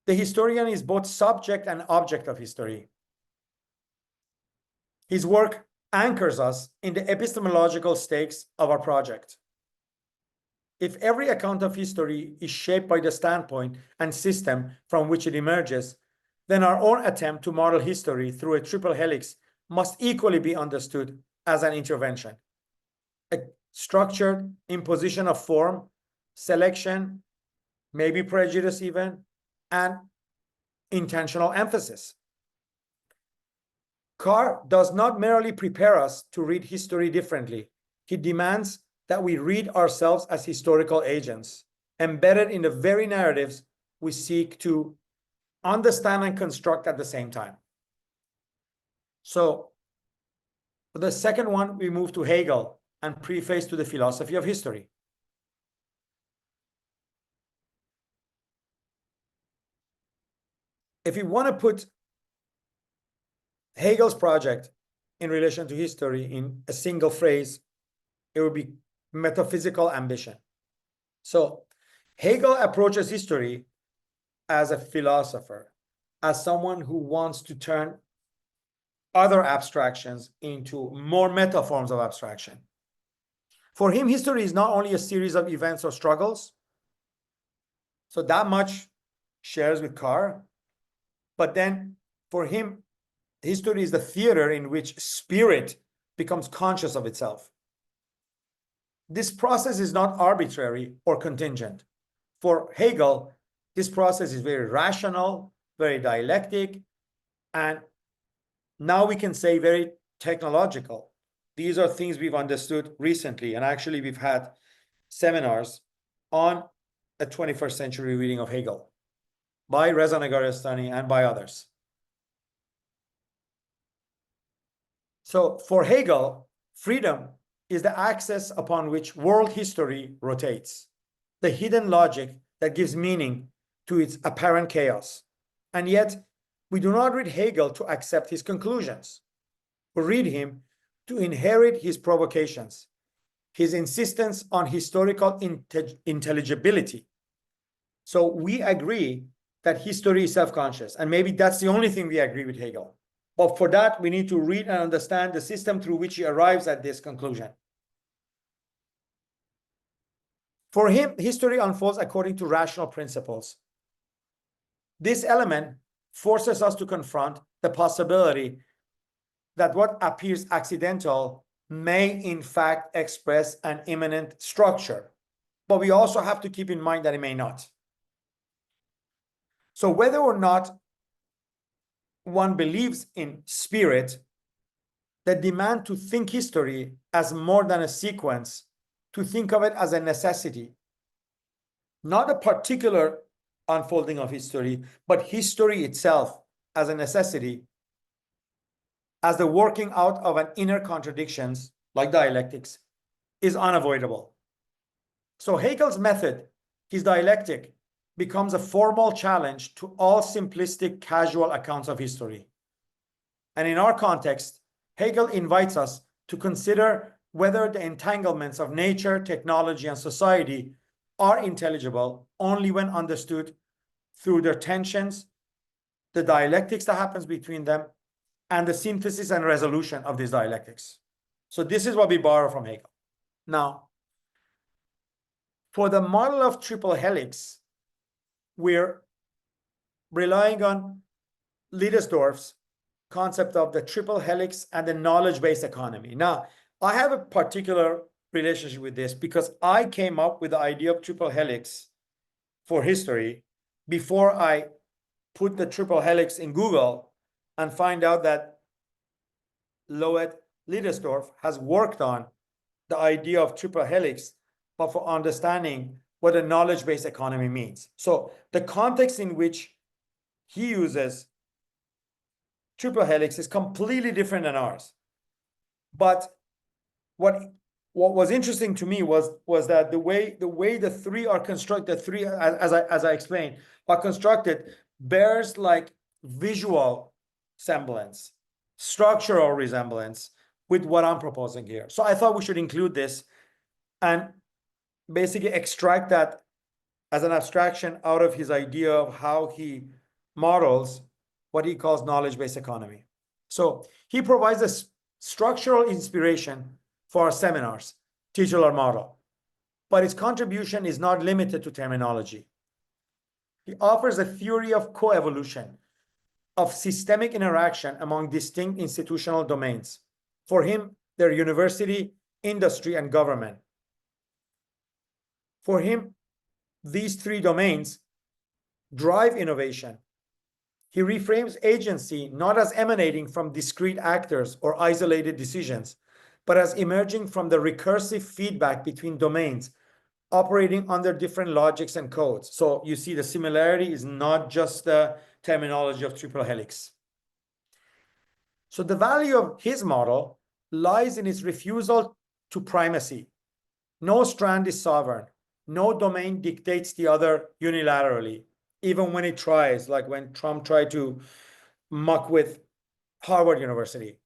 the historian is both subject and object of history. His work anchors us in the epistemological stakes of our project. If every account of history is shaped by the standpoint and system from which it emerges, then our own attempt to model history through a triple helix must equally be understood as an intervention, a structured imposition of form, selection, maybe prejudice even, and intentional emphasis. Carr does not merely prepare us to read history differently. He demands that we read ourselves as historical agents, embedded in the very narratives we seek to understand and construct at the same time. So, for the second one, we move to Hegel and preface to the philosophy of history. If you want to put Hegel's project in relation to history in a single phrase, it would be metaphysical ambition. So Hegel approaches history as a philosopher, as someone who wants to turn other abstractions into more meta forms of abstraction. For him, history is not only a series of events or struggles, so that much shares with Carr, but then for him, history is the theater in which spirit becomes conscious of itself. This process is not arbitrary or contingent. For Hegel, this process is very rational, very dialectic, and now we can say very technological. These are things we've understood recently, and actually we've had seminars on a 21st century reading of Hegel by Reza Negarestani and by others. So for Hegel, freedom is the axis upon which world history rotates, the hidden logic that gives meaning to its apparent chaos. And yet, we do not read Hegel to accept his conclusions. We read him to inherit his provocations, his insistence on historical intelligibility. So we agree that history is self-conscious, and maybe that's the only thing we agree with Hegel. But for that, we need to read and understand the system through which he arrives at this conclusion. For him, history unfolds according to rational principles. This element forces us to confront the possibility that what appears accidental may in fact express an immanent structure. But we also have to keep in mind that it may not. So whether or not one believes in spirit, the demand to think history as more than a sequence, to think of it as a necessity, not a particular unfolding of history, but history itself as a necessity, as the working out of an inner contradictions, like dialectics, is unavoidable. So Hegel's method, his dialectic, becomes a formal challenge to all simplistic casual accounts of history. And in our context, Hegel invites us to consider whether the entanglements of nature, technology, and society are intelligible only when understood through their tensions, the dialectics that happens between them, and the synthesis and resolution of these dialectics. So this is what we borrow from Hegel. Now, for the model of triple-helix, we're relying on Lidersdorf's concept of the triple-helix and the knowledge-based economy. Now, I have a particular relationship with this because I came up with the idea of triple-helix for history before I put the triple-helix in Google and find out that Loet Lidersdorf has worked on the idea of triple-helix, but for understanding what a knowledge-based economy means. So the context in which he uses triple-helix is completely different than ours. But what was interesting to me was that the way the three are constructed, as I explained, are constructed, bears like visual semblance, structural resemblance with what I'm proposing here. So I thought we should include this and basically extract that as an abstraction out of his idea of how he models what he calls knowledge-based economy. So he provides a structural inspiration for our seminars, titular model, but its contribution is not limited to terminology. He offers a theory of coevolution, of systemic interaction among distinct institutional domains. For him, they're university, industry, and government. For him, these three domains drive innovation. He reframes agency not as emanating from discrete actors or isolated decisions, but as emerging from the recursive feedback between domains, operating under different logics and codes. So you see the similarity is not just the terminology of triple-helix. So the value of his model lies in its refusal to primacy. No strand is sovereign. No domain dictates the other unilaterally, even when it tries, like when Trump tried to muck with Harvard University.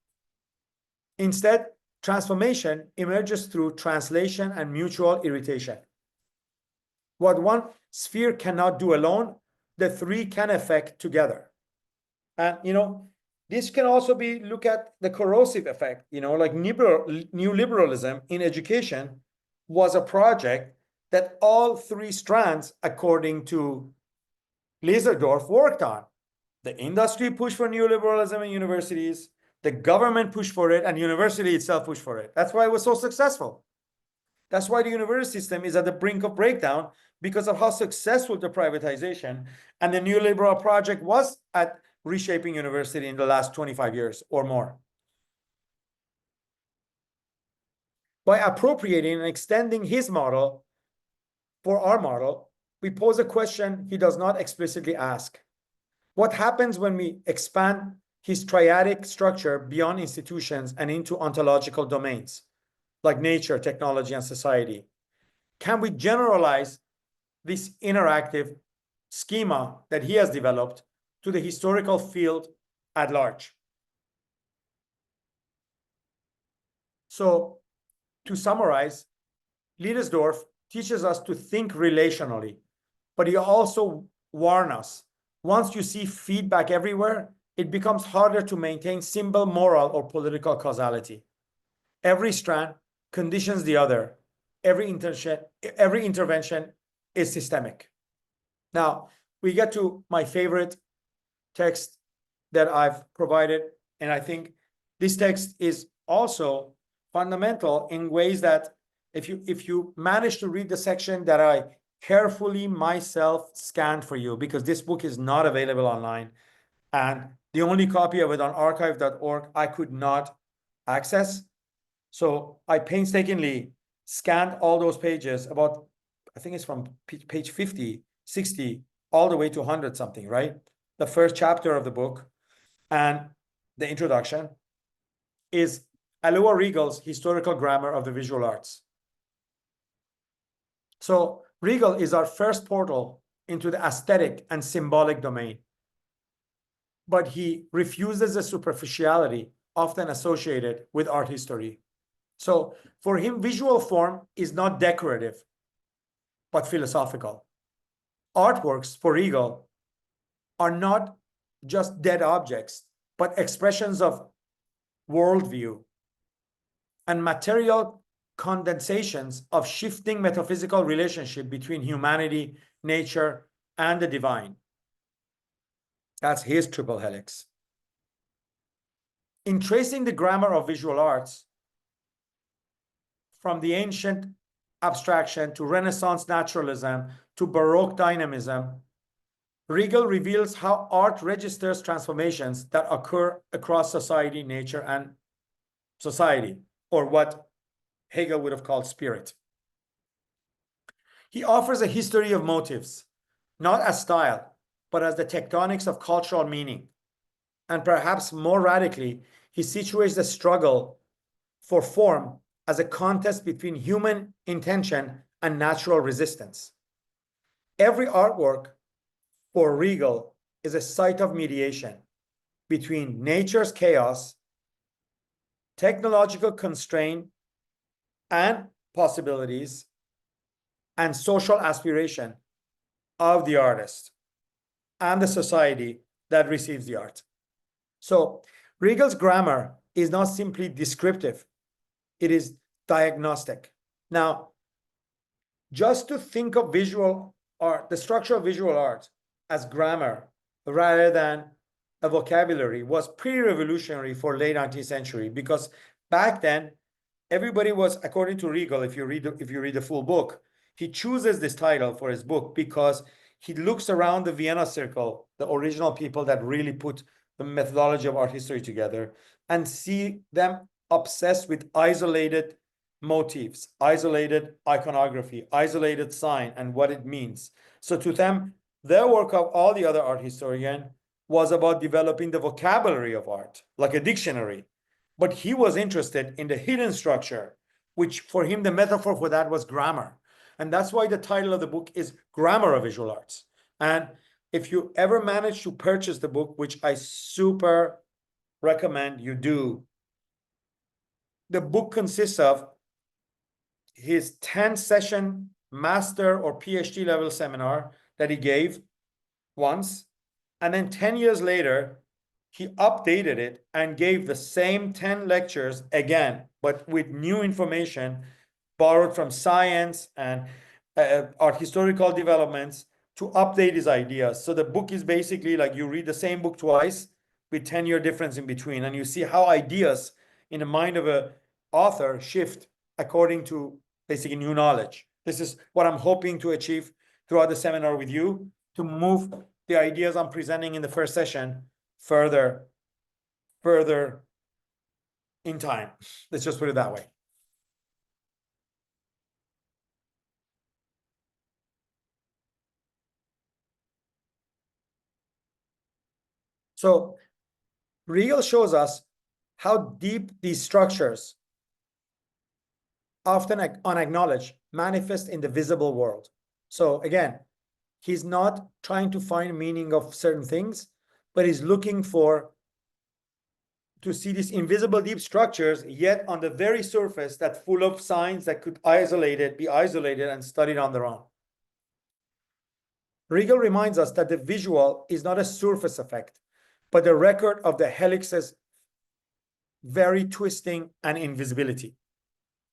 Instead, transformation emerges through translation and mutual irritation. What one sphere cannot do alone, the three can affect together. And, this can also be, look at the corrosive effect, like neoliberalism in education was a project that all three strands, according to Lidersdorf, worked on. The industry pushed for neoliberalism in universities, the government pushed for it, and university itself pushed for it. That's why it was so successful. That's why the university system is at the brink of breakdown, because of how successful the privatization and the neoliberal project was at reshaping university in the last 25 years or more. By appropriating and extending his model for our model, we pose a question he does not explicitly ask. What happens when we expand his triadic structure beyond institutions and into ontological domains, like nature, technology, and society? Can we generalize this interactive schema that he has developed to the historical field at large? So, to summarize, Liedesdorf teaches us to think relationally, but he also warns us. Once you see feedback everywhere, it becomes harder to maintain simple moral or political causality. Every strand conditions the other. Every intervention is systemic. Now, we get to my favorite text that I've provided, and I think this text is also fundamental in ways that if you manage to read the section that I carefully myself scanned for you, because this book is not available online, and the only copy of it on archive.org I could not access. So I painstakingly scanned all those pages, about, I think it's from page 50, 60, all the way to 100 something, right? The first chapter of the book and the introduction is Alua Regal's Historical Grammar of the Visual Arts. So Regal is our first portal into the aesthetic and symbolic domain, but he refuses the superficiality often associated with art history. So for him, visual form is not decorative, but philosophical. Artworks for Regal are not just dead objects, but expressions of worldview and material condensations of shifting metaphysical relationship between humanity, nature, and the divine. That's his Triple-Helix. In tracing the grammar of visual arts, from the ancient abstraction to Renaissance naturalism to Baroque dynamism, Regal reveals how art registers transformations that occur across society, nature, and society, or what Hegel would have called spirit. He offers a history of motives, not as style, but as the tectonics of cultural meaning. And perhaps more radically, he situates the struggle for form as a contest between human intention and natural resistance. Every artwork for Regal is a site of mediation between nature's chaos, technological constraint and possibilities, and social aspiration of the artist and the society that receives the art. So Regal's grammar is not simply descriptive, it is diagnostic. Now, just to think of visual art, the structure of visual art, as grammar rather than a vocabulary was pretty revolutionary for late 19th century, because back then everybody was, according to Regal, if you read the full book, he chooses this title for his book because he looks around the Vienna Circle, the original people that really put the methodology of art history together, and see them obsessed with isolated motifs, isolated iconography, isolated sign, and what it means. So to them, their work of all the other art historians was about developing the vocabulary of art, like a dictionary. But he was interested in the hidden structure, which for him, the metaphor for that was grammar. And that's why the title of the book is Grammar of Visual Arts. And if you ever manage to purchase the book, which I super recommend you do, the book consists of his 10-session master or PhD level seminar that he gave once. And then 10 years later, he updated it and gave the same 10 lectures again, but with new information borrowed from science and art historical developments to update his ideas. So the book is basically like you read the same book twice with 10-year difference in between, and you see how ideas in the mind of a author shift according to basically new knowledge. This is what I'm hoping to achieve throughout the seminar with you, to move the ideas I'm presenting in the first session further in time. Let's just put it that way. So Riegel shows us how deep these structures, often unacknowledged, manifest in the visible world. So again, he's not trying to find meaning of certain things, but he's looking to see these invisible deep structures, yet on the very surface that full of signs that could be isolated and studied on their own. Riegel reminds us that the visual is not a surface effect, but the record of the helix's very twisting and invisibility.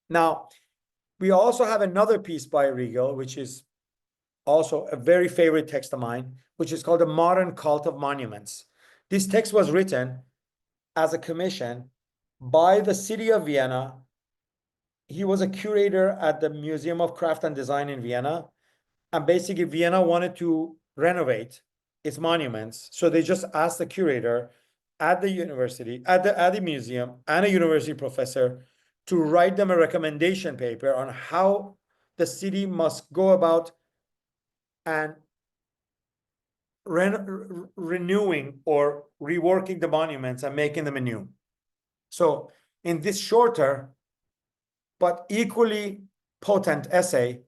Now, we also have another piece by Riegel, which is also a very favorite text of mine, which is called The Modern Cult of Monuments. This text was written as a commission by the city of Vienna. He was a curator at the Museum of Craft and Design in Vienna. And basically, Vienna wanted to renovate its monuments. So they just asked the curator at the university, at the museum, and a university professor to write them a recommendation paper on how the city must go about and renewing or reworking the monuments and making them anew. So in this shorter but equally potent essay,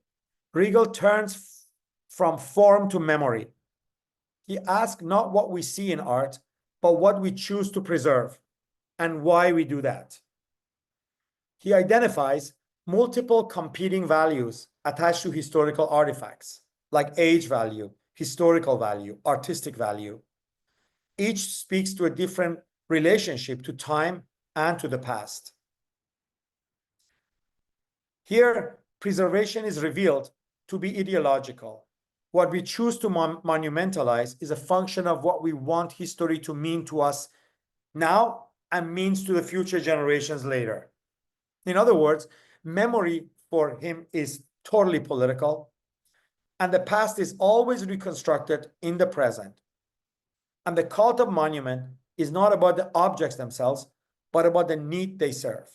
Riegel turns from form to memory. He asks not what we see in art, but what we choose to preserve and why we do that. He identifies multiple competing values attached to historical artifacts, like age value, historical value, artistic value. Each speaks to a different relationship to time and to the past. Here, preservation is revealed to be ideological. What we choose to monumentalize is a function of what we want history to mean to us now and means to the future generations later. In other words, memory for him is totally political, and the past is always reconstructed in the present. And the cult of monument is not about the objects themselves, but about the need they serve.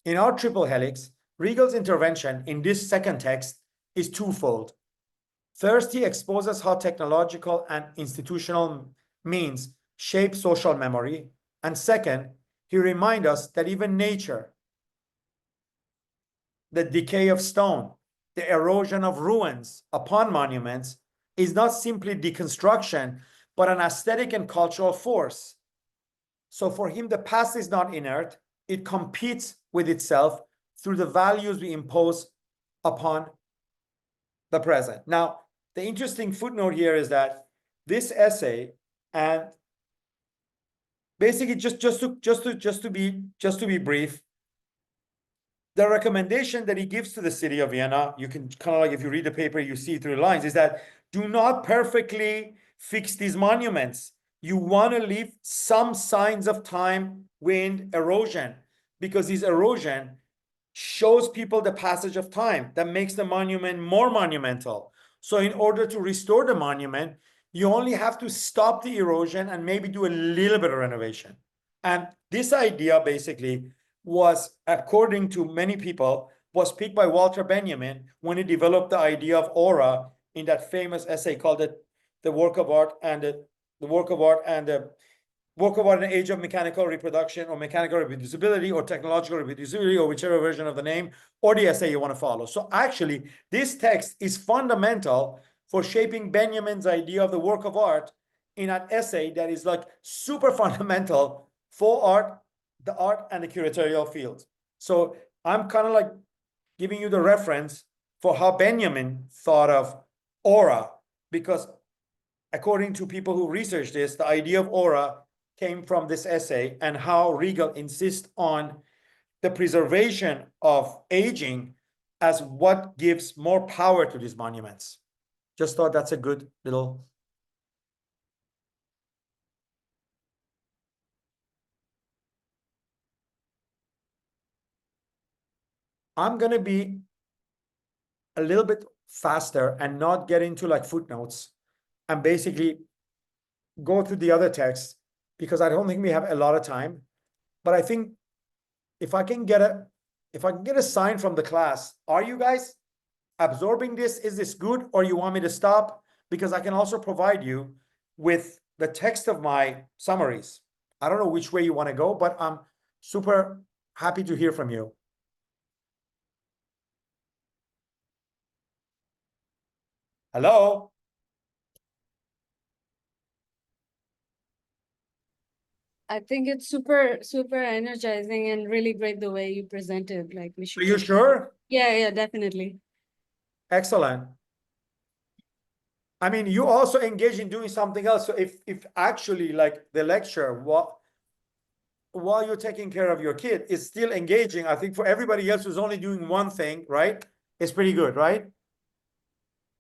In our Triple-Helix, Riegel's intervention in this second text is twofold. First, he exposes how technological and institutional means shape social memory. And second, he reminds us that even nature, the decay of stone, the erosion of ruins upon monuments, is not simply deconstruction, but an aesthetic and cultural force. So for him, the past is not inert. It competes with itself through the values we impose upon the present. Now, the interesting footnote here is that this essay, and basically just to be brief, the recommendation that he gives to the city of Vienna, you can kind of like, if you read the paper, you see through the lines, is that do not perfectly fix these monuments. You want to leave some signs of time, wind, erosion, because this erosion shows people the passage of time that makes the monument more monumental. So in order to restore the monument, you only have to stop the erosion and maybe do a little bit of renovation. And this idea basically was, according to many people, was picked by Walter Benjamin when he developed the idea of aura in that famous essay called the work of art and the work of art and the work of art in the age of mechanical reproduction, or mechanical reproducibility, or technological reproducibility, or whichever version of the name, or the essay you want to follow. So actually, this text is fundamental for shaping Benjamin's idea of the work of art in an essay that is like super fundamental for art, the art and the curatorial field. So I'm kind of like giving you the reference for how Benjamin thought of aura, because according to people who research this, the idea of aura came from this essay, and how Riegel insists on the preservation of aging as what gives more power to these monuments. Just thought that's a good little. I'm going to be a little bit faster and not get into like footnotes and basically go through the other texts because I don't think we have a lot of time. But I think if I can get a sign from the class, are you guys absorbing this? Is this good, or you want me to stop? Because I can also provide you with the text of my summaries. I don't know which way you want to go, but I'm super happy to hear from you. Hello? I think it's super, super energizing and really great the way you presented. Like we should. Are you sure? Yeah, definitely. Excellent. I mean, you also engage in doing something else. So if actually like the lecture, while you're taking care of your kid, is still engaging, I think for everybody else who's only doing one thing, right? It's pretty good, right?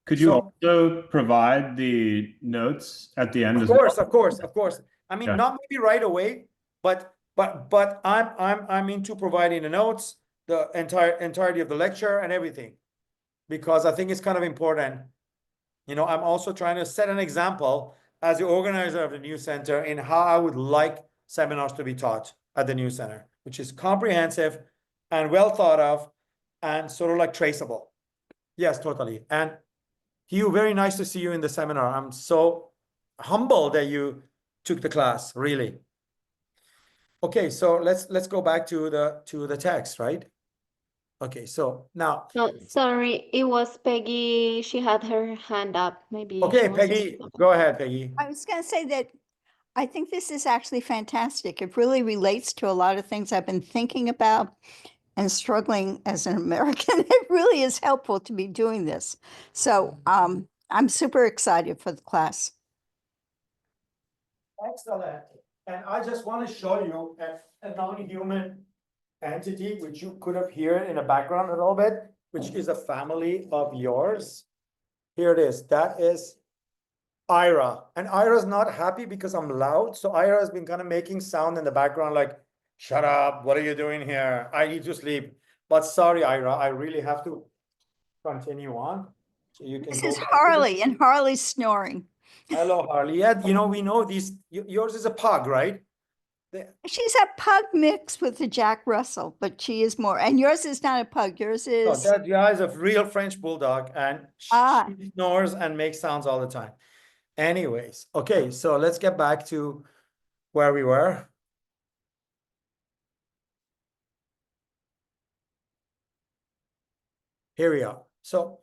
Could you also provide the notes at the end as well? Of course. I mean, not maybe right away, but I'm into providing the notes, the entirety of the lecture and everything, because I think it's kind of important. You know, I'm also trying to set an example as the organizer of the New Center in how I would like seminars to be taught at the New Center, which is comprehensive and well thought of and sort of like traceable. Yes, totally. And Hugh, very nice to see you in the seminar. I'm so humbled that you took the class, really. Okay, so let's go back to the text, right? Okay, so now. No, sorry, it was Peggy. She had her hand up. Maybe. Okay, Peggy, go ahead, Peggy. I was going to say that I think this is actually fantastic. It really relates to a lot of things I've been thinking about and struggling as an American. It really is helpful to be doing this. So I'm super excited for the class. Excellent. And I just want to show you a non-human entity, which you could have heard in the background a little bit, which is a family of yours. Here it is. That is Ira. And Ira's not happy because I'm loud. So Ira has been kind of making sound in the background like, shut up, what are you doing here? I need to sleep. But sorry, Ira, I really have to continue on. So you can This go is back to Harley, and Harley's snoring. Hello, Harley. Yeah, you know, we know these. Yours is a pug, right? She's a pug mix with a Jack Russell, but she is more. And yours is not a pug. Yours No, is. that guy is a real French bulldog, and she snores and makes sounds all the time. Anyways, okay, so let's get back to where we were. Here we are. So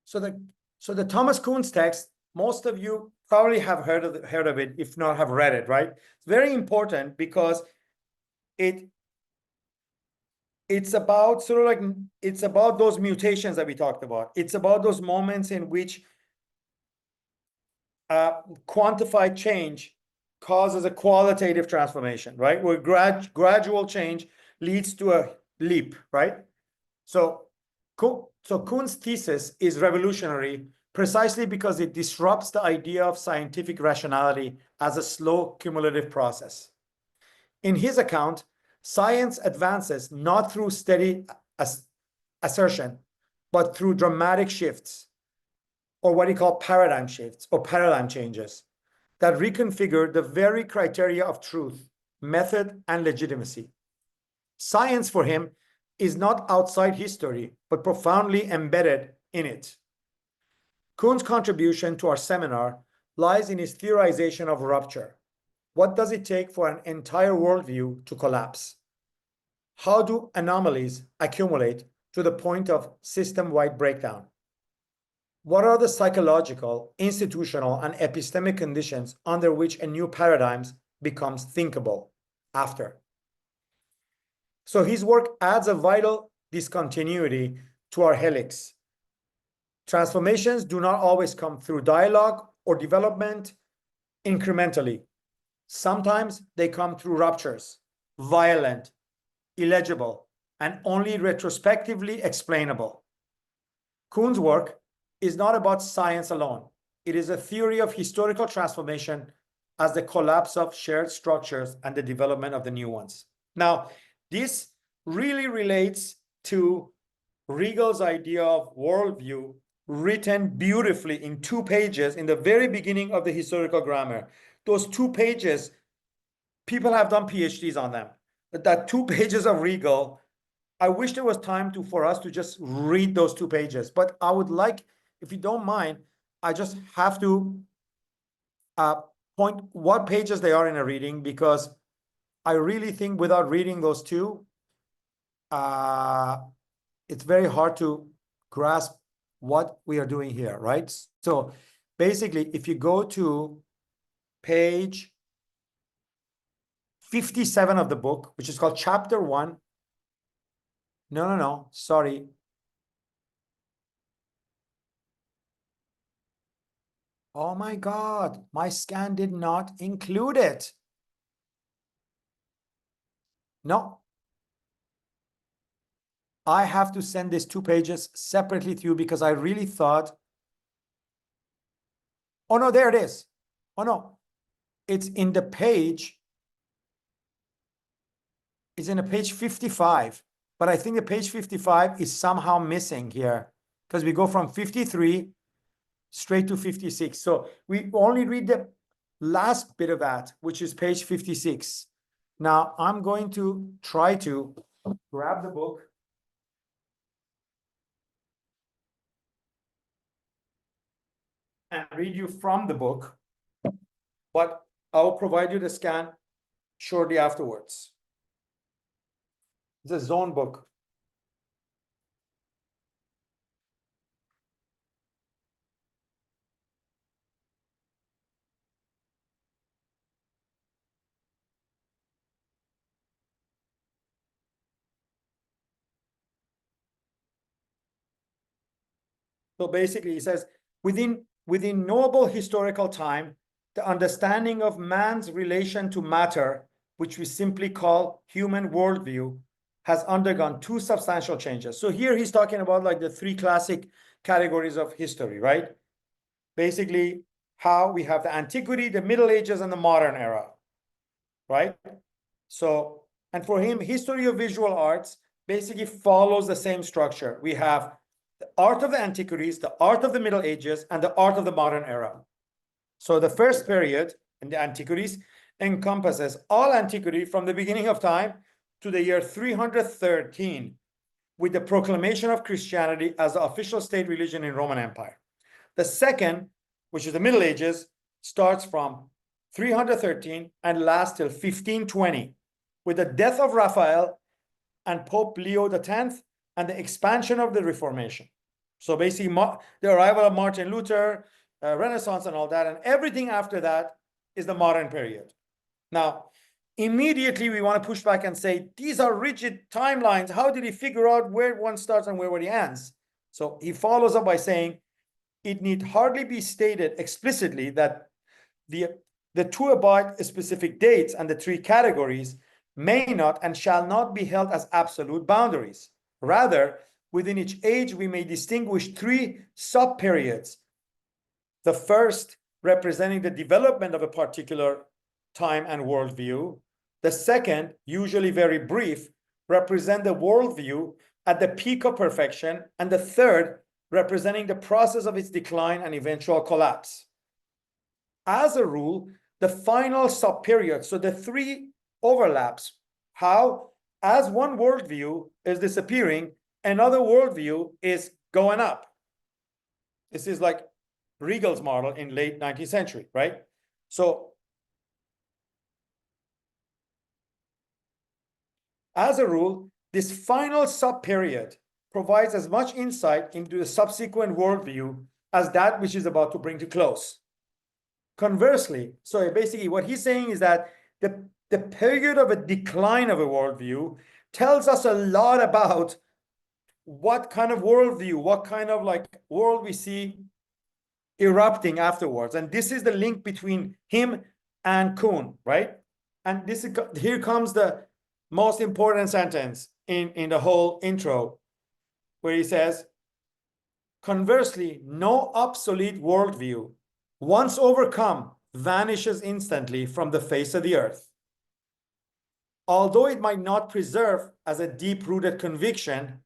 the Thomas Kuhn's text, most of you probably have heard of it, if not have read it, right? It's very important because it's about sort of like, it's about those mutations that we talked about. It's about those moments in which quantified change causes a qualitative transformation, right? Where gradual change leads to a leap, right? So Kuhn's thesis is revolutionary precisely because it disrupts the idea of scientific rationality as a slow cumulative process. In his account, science advances not through steady assertion, but through dramatic shifts, or what he called paradigm shifts or paradigm changes that reconfigure the very criteria of truth, method, and legitimacy. Science for him is not outside history, but profoundly embedded in it. Kuhn's contribution to our seminar lies in his theorization of rupture. What does it take for an entire worldview to collapse? How do anomalies accumulate to the point of system-wide breakdown? What are the psychological, institutional, and epistemic conditions under which a new paradigm becomes thinkable after? So his work adds a vital discontinuity to our helix. Transformations do not always come through dialogue or development incrementally. Sometimes they come through ruptures, violent, illegible, and only retrospectively explainable. Kuhn's work is not about science alone. It is a theory of historical transformation as the collapse of shared structures and the development of the new ones. Now, this really relates to Riegel's idea of worldview, written beautifully in 2 pages in the very beginning of the historical grammar. Those 2 pages, people have done PhDs on them. But that 2 pages of Riegel, I wish there was time for us to just read those 2 pages. But I would like, if you don't mind, I just have to point what pages they are in a reading, because I really think without reading those 2, it's very hard to grasp what we are doing here, right? So basically, if you go to page 57 of the book, which is called chapter 1. No, sorry. Oh my God, my scan did not include it. No. I have to send these 2 pages separately to you because I really thought, oh no, there it is. Oh no, it's in the page. It's in a page 55, but I think the page 55 is somehow missing here because we go from 53 straight to 56. So we only read the last bit of that, which is page 56. Now I'm going to try to grab the book. And read you from the book, but I'll provide you the scan shortly afterwards. It's a zone book. So basically, he says, within knowable historical time, the understanding of man's relation to matter, which we simply call human worldview, has undergone 2 substantial changes. So here he's talking about like the 3 classic categories of history, right? Basically, how we have the antiquity, the Middle Ages, and the modern era, right? So, and for him, history of visual arts basically follows the same structure. We have the art of the antiquities, the art of the Middle Ages, and the art of the modern era. So the first period in the antiquities encompasses all antiquity from the beginning of time to the year 313, with the proclamation of Christianity as the official state religion in Roman Empire. The second, which is the Middle Ages, starts from 313 and lasts till 1520, with the death of Raphael and Pope Leo X and the expansion of the Reformation. So basically, the arrival of Martin Luther, Renaissance and all that, and everything after that is the modern period. Now, immediately we want to push back and say, these are rigid timelines. How did he figure out where one starts and where he ends? So he follows up by saying, it need hardly be stated explicitly that the 2 about specific dates and the 3 categories may not and shall not be held as absolute boundaries. Rather, within each age, we may distinguish 3 sub-periods. The first representing the development of a particular time and worldview. The second, usually very brief, represent the worldview at the peak of perfection. And the third, representing the process of its decline and eventual collapse. As a rule, the final sub-period, so the 3 overlaps, how, as one worldview is disappearing, another worldview is going up. This is like Riegel's model in late 19th century, right? So as a rule, this final sub-period provides as much insight into the subsequent worldview as that which is about to bring to close. Conversely, so basically what he's saying is that the period of a decline of a worldview tells us a lot about what kind of worldview, what kind of like world we see erupting afterwards. And this is the link between him and Kuhn, right? And this is, here comes the most important sentence in the whole intro, where he says, Conversely, no obsolete worldview, once overcome, vanishes instantly from the face of the earth. Although it might not preserve as a deep-rooted conviction,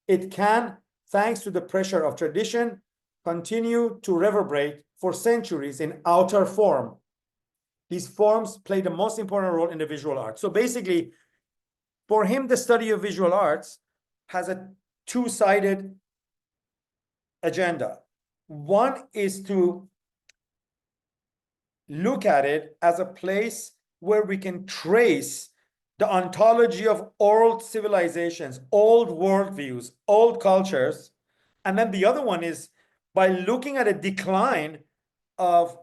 it can, thanks to the pressure of tradition, continue to reverberate for centuries in outer form. These forms play the most important role in the visual arts. So basically, for him, the study of visual arts has a two-sided agenda. One is to look at it as a place where we can trace the ontology of old civilizations, old worldviews, old cultures. And then the other one is by looking at a decline of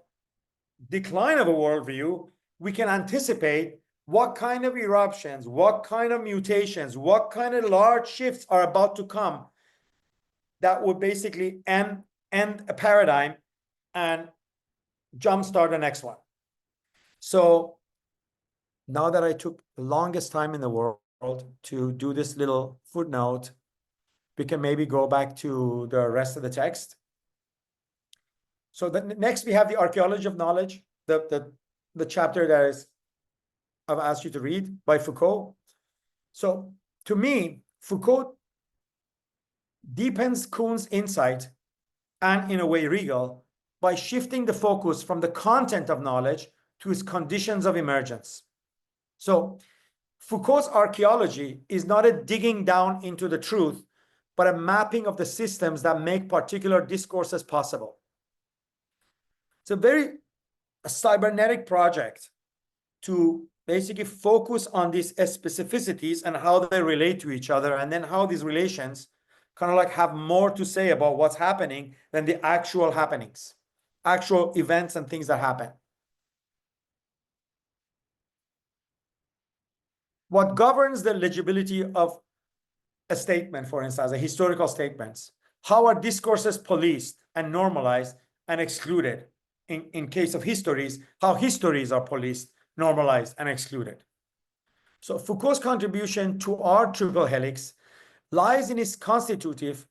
a worldview, we can anticipate what kind of eruptions, what kind of mutations, what kind of large shifts are about to come that would basically end a paradigm and jumpstart the next one. So now that I took the longest time in the world to do this little footnote, we can maybe go back to the rest of the text. So next we have the Archaeology of Knowledge, the chapter that is I've asked you to read by Foucault. So to me, Foucault deepens Kuhn's insight and, in a way, Riegel, by shifting the focus from the content of knowledge to its conditions of emergence. So Foucault's archaeology is not a digging down into the truth, but a mapping of the systems that make particular discourses possible. It's a cybernetic project to basically focus on these specificities and how they relate to each other, and then how these relations kind of like have more to say about what's happening than the actual happenings, actual events and things that happen. What governs the legibility of a statement, for instance, a historical statements? How are discourses policed and normalized and excluded? In case of histories, how histories are policed, normalized, and excluded. So Foucault's contribution to our Triple-Helix lies in his co-constitutive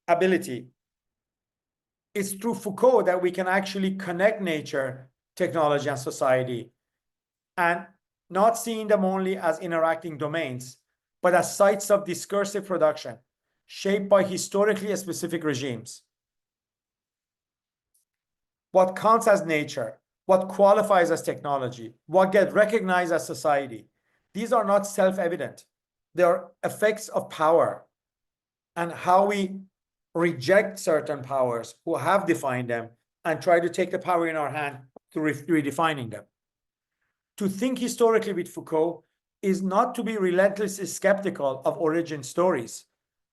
ability. It's through Foucault that we can actually connect nature, technology, and society, and not seeing them only as interacting domains, but as sites of discursive production, shaped by historically specific regimes. What counts as nature, what qualifies as technology, what gets recognized as society, these are not self-evident. They are effects of power and how we reject certain powers who have defined them and try to take the power in our hand to redefining them. To think historically with Foucault is not to be relentlessly skeptical of origin stories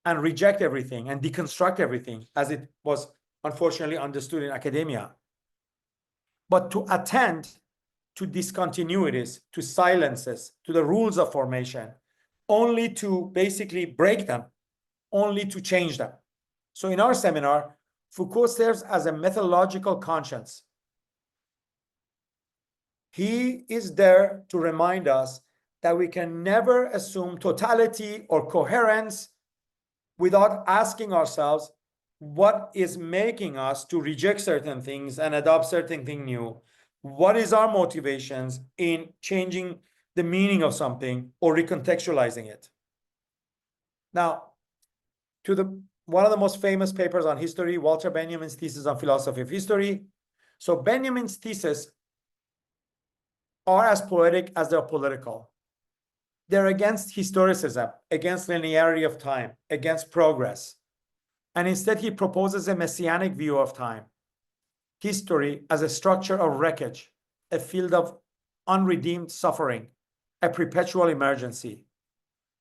and reject everything and deconstruct everything as it was unfortunately understood in academia, but to attend to discontinuities, to silences, to the rules of formation, only to basically break them, only to change them. So in our seminar, Foucault serves as a methodological conscience. He is there to remind us that we can never assume totality or coherence without asking ourselves what is making us to reject certain things and adopt certain things new. What is our motivations in changing the meaning of something or recontextualizing it? Now, to one of the most famous papers on history, Walter Benjamin's thesis on philosophy of history. So Benjamin's thesis are as poetic as they're political. They're against historicism, against linearity of time, against progress. And instead, he proposes a Messianic view of time. History as a structure of wreckage, a field of unredeemed suffering, a perpetual emergency.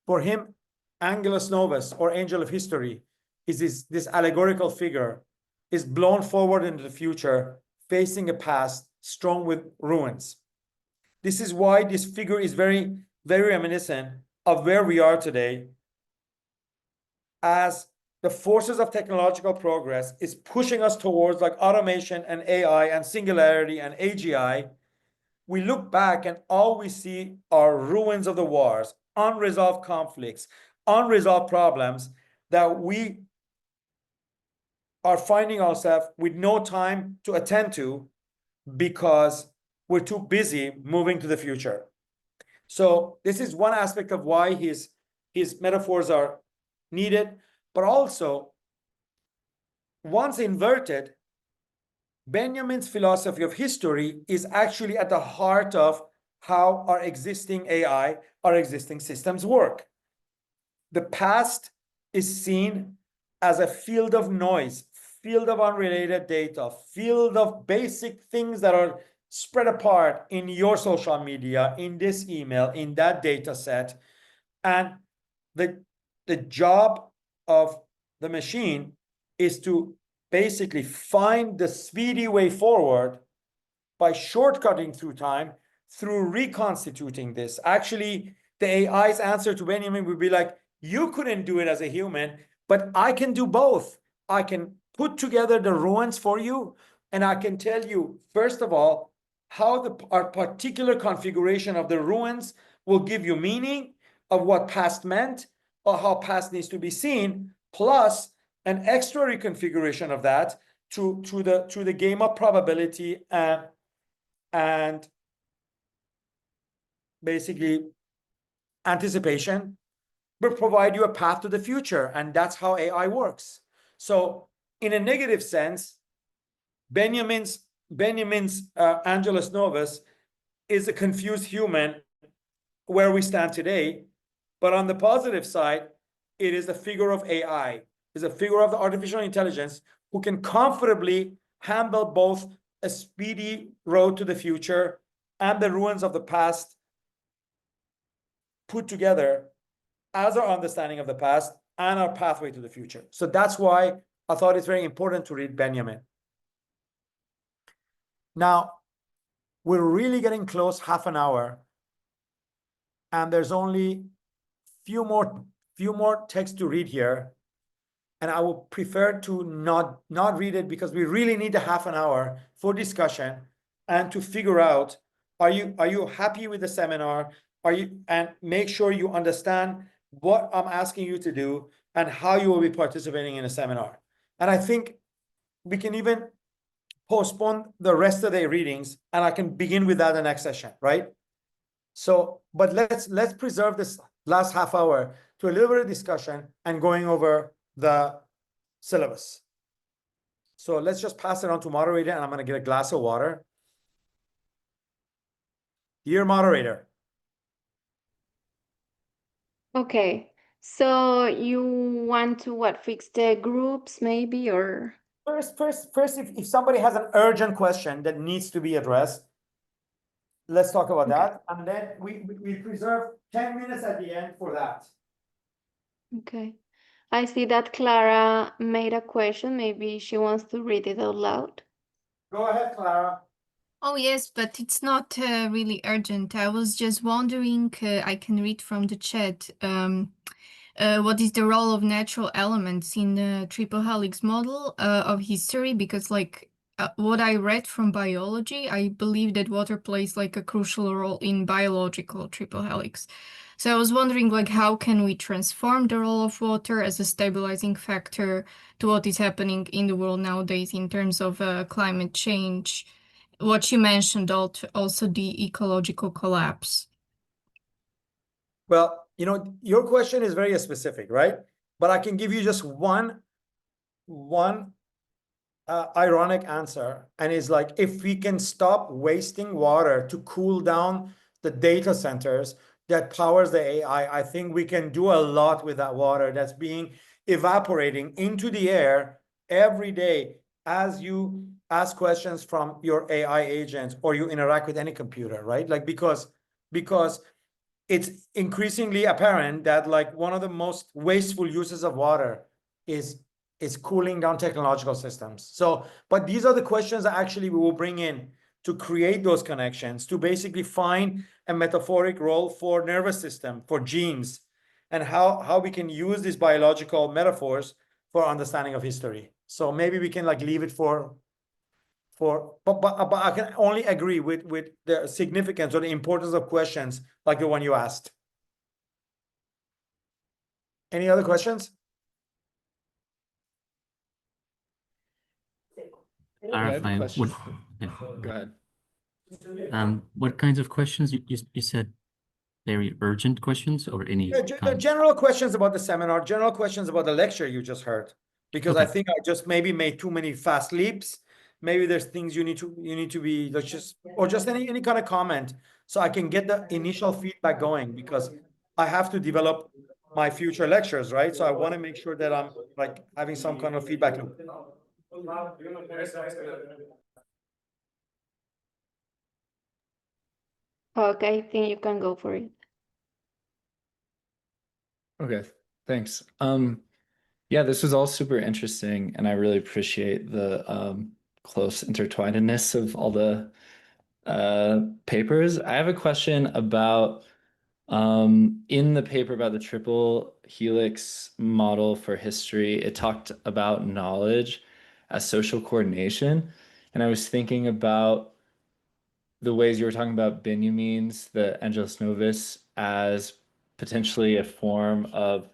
For him, Angelus Novus, or angel of history, is this allegorical figure, is blown forward into the future, facing a past strewn with ruins. This is why this figure is very, very reminiscent of where we are today, as the forces of technological progress is pushing us towards like automation and AI and singularity and AGI. We look back and all we see are ruins of the wars, unresolved conflicts, unresolved problems that we are finding ourselves with no time to attend to because we're too busy moving to the future. So this is one aspect of why his metaphors are needed, but also once inverted, Benjamin's philosophy of history is actually at the heart of how our existing AI, our existing systems work. The past is seen as a field of noise, field of unrelated data, field of basic things that are spread apart in your social media, in this email, in that data set. And the job of the machine is to basically find the speedy way forward by shortcutting through time, through reconstituting this. Actually, the AI's answer to Benjamin would be like, you couldn't do it as a human, but I can do both. I can put together the ruins for you, and I can tell you, first of all, how our particular configuration of the ruins will give you meaning of what past meant or how past needs to be seen, plus an extra reconfiguration of that to the game of probability and basically anticipation, but provide you a path to the future. And that's how AI works. So in a negative sense, Benjamin's Angelus Novus is a confused human where we stand today. But on the positive side, it is a figure of AI, is a figure of the artificial intelligence who can comfortably handle both a speedy road to the future and the ruins of the past put together as our understanding of the past and our pathway to the future. So that's why I thought it's very important to read Benjamin. Now, we're really getting close, half an hour, and there's only few more texts to read here, and I would prefer to not read it because we really need a half an hour for discussion and to figure out, are you happy with the seminar? And make sure you understand what I'm asking you to do and how you will be participating in a seminar. And I think we can even postpone the rest of the readings, and I can begin with that the next session, right? So, but let's preserve this last half hour to a little bit of discussion and going over the syllabus. So let's just pass it on to moderator, and I'm going to get a glass of water. Dear moderator. Okay, so you want to what, fix the groups maybe, or? First, if somebody has an urgent question that needs to be addressed, let's talk about that. And then we preserve 10 minutes at the end for that. Okay. I see that Clara made a question. Maybe she wants to read it out loud. Go ahead, Clara. Oh, yes, but it's not really urgent. I was just wondering, I can read from the chat, what is the role of natural elements in the triple-helix model of history? Because like what I read from biology, I believe that water plays like a crucial role in biological triple-helix. So I was wondering, like, how can we transform the role of water as a stabilizing factor to what is happening in the world nowadays in terms of climate change? What you mentioned, also the ecological collapse. Well, your question is very specific, right? But I can give you just one ironic answer, and it's like, if we can stop wasting water to cool down the data centers that powers the AI, I think we can do a lot with that water that's being evaporating into the air every day as you ask questions from your AI agents or you interact with any computer, right? Like, because it's increasingly apparent that like one of the most wasteful uses of water is cooling down technological systems. So, but these are the questions that actually we will bring in to create those connections, to basically find a metaphoric role for nervous system, for genes, and how we can use these biological metaphors for understanding of history. So maybe we can like leave it but I can only agree with the significance or the importance of questions like the one you asked. Any other questions? Clarify question. what, yeah. Go ahead. What kinds of questions you said? Very urgent questions or any kind? General questions about the seminar, general questions about the lecture you just heard, because I Okay. think I just maybe made too many fast leaps. Maybe there's things you need to be, let's just, or just any kind of comment, so I can get the initial feedback going, because I have to develop my future lectures, right? So I want to make sure that I'm like having some kind of feedback loop. Okay, I think you can go for it. Okay, thanks. Yeah, this was all super interesting, and I really appreciate the close intertwinedness of all the papers. I have a question about in the paper about the triple helix model for history, it talked about knowledge as social coordination, and I was thinking about the ways you were talking about Benjamin's, the Angelus Novus, as potentially a form of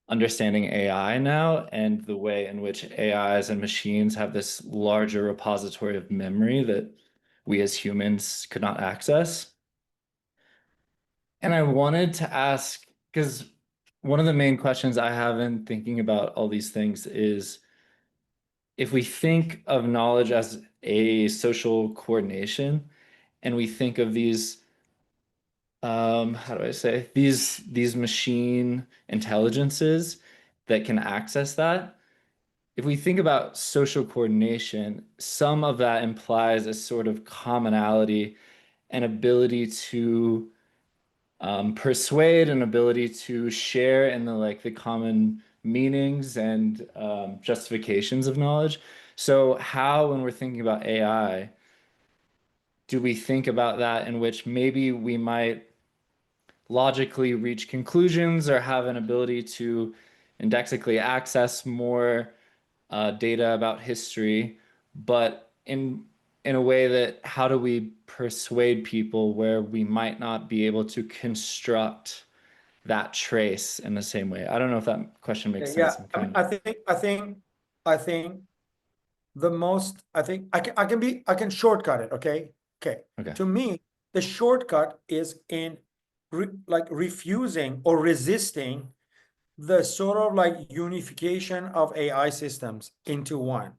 understanding AI now, and the way in which AIs and machines have this larger repository of memory that we as humans could not access. And I wanted to ask, because one of the main questions I have in thinking about all these things is, if we think of knowledge as a social coordination, and we think of these how do I say, these machine intelligences that can access that, if we think about social coordination, some of that implies a sort of commonality and ability to persuade, an ability to share in the common meanings and justifications of knowledge. So how, when we're thinking about AI, do we think about that in which maybe we might logically reach conclusions or have an ability to indexically access more data about history, but in a way that, how do we persuade people where we might not be able to construct that trace in the same way? I don't know if that question makes sense. I think the most, I think I can shortcut it. Okay. To me, the shortcut is in refusing or resisting the sort of unification of AI systems into one.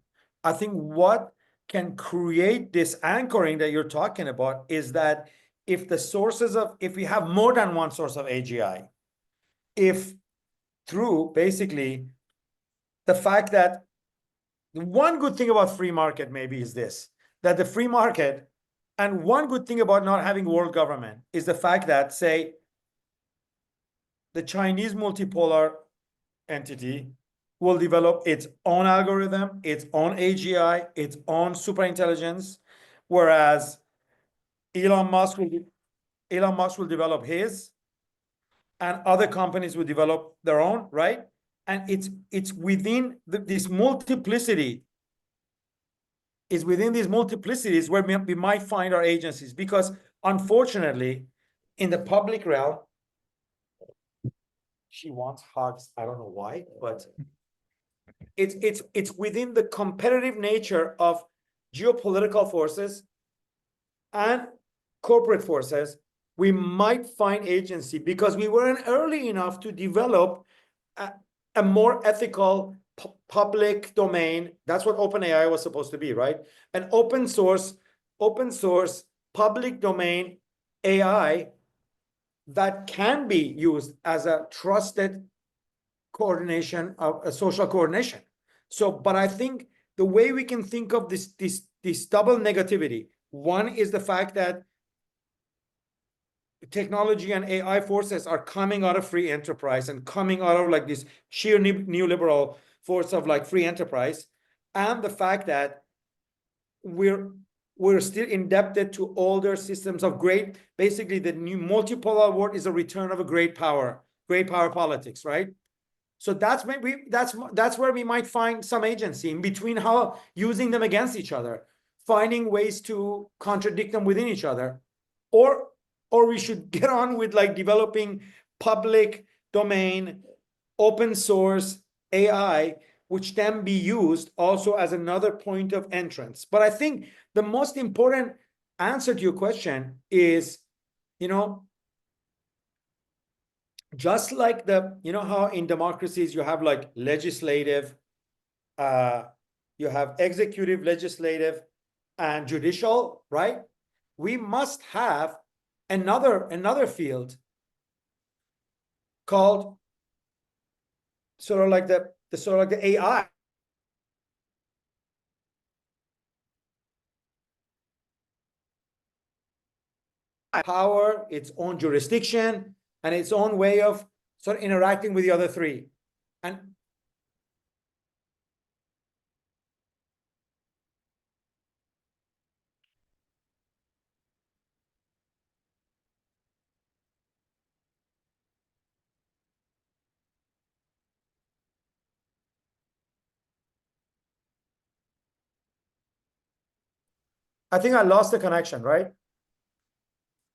I think what can create this anchoring that you're talking about is that if we have more than one source of AGI, if through basically the fact that one good thing about free market maybe is this, that the free market, and one good thing about not having world government is the fact that, say, the Chinese multipolar entity will develop its own algorithm, its own AGI, its own superintelligence, whereas Elon Musk will develop his, and other companies will develop their own, right? And it's within this multiplicity. Is within these multiplicities where we might find our agencies, because unfortunately, in the public realm, she wants hugs. I don't know why, but it's within the competitive nature of geopolitical forces and corporate forces. We might find agency because we weren't early enough to develop a more ethical public domain. That's what OpenAI was supposed to be, right? An open source public domain AI that can be used as a trusted coordination of a social coordination. So, but I think the way we can think of this double negativity, one is the fact that technology and AI forces are coming out of free enterprise and coming out of this sheer neoliberal force of free enterprise, and the fact that we're still indebted to older systems of basically the new multipolar world is a return of a great power politics, right? So that's where we might find some agency in between, how using them against each other, finding ways to contradict them within each other, or we should get on with developing public domain open source AI, which can be used also as another point of entrance. But I think the most important answer to your question is, you know, just like you know how in democracies you have like legislative, you have executive, legislative, and judicial, right? We must have another field called sort of like the AI. Power, its own jurisdiction, and its own way of sort of interacting with the other three. And I think I lost the connection, right?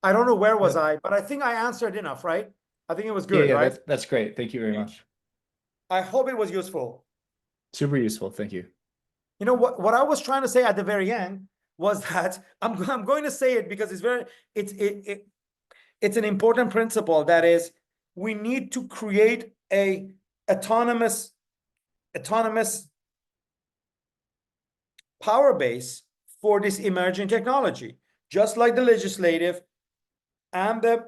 I don't know where was I, but I think I answered enough, right? I think it was good, Yeah, right? that's great. Thank you very much. I hope it was useful. Super useful. Thank you. You know what I was trying to say at the very end was that I'm going to say it because it's an important principle, that is, we need to create a autonomous power base for this emerging technology, just like the legislative and the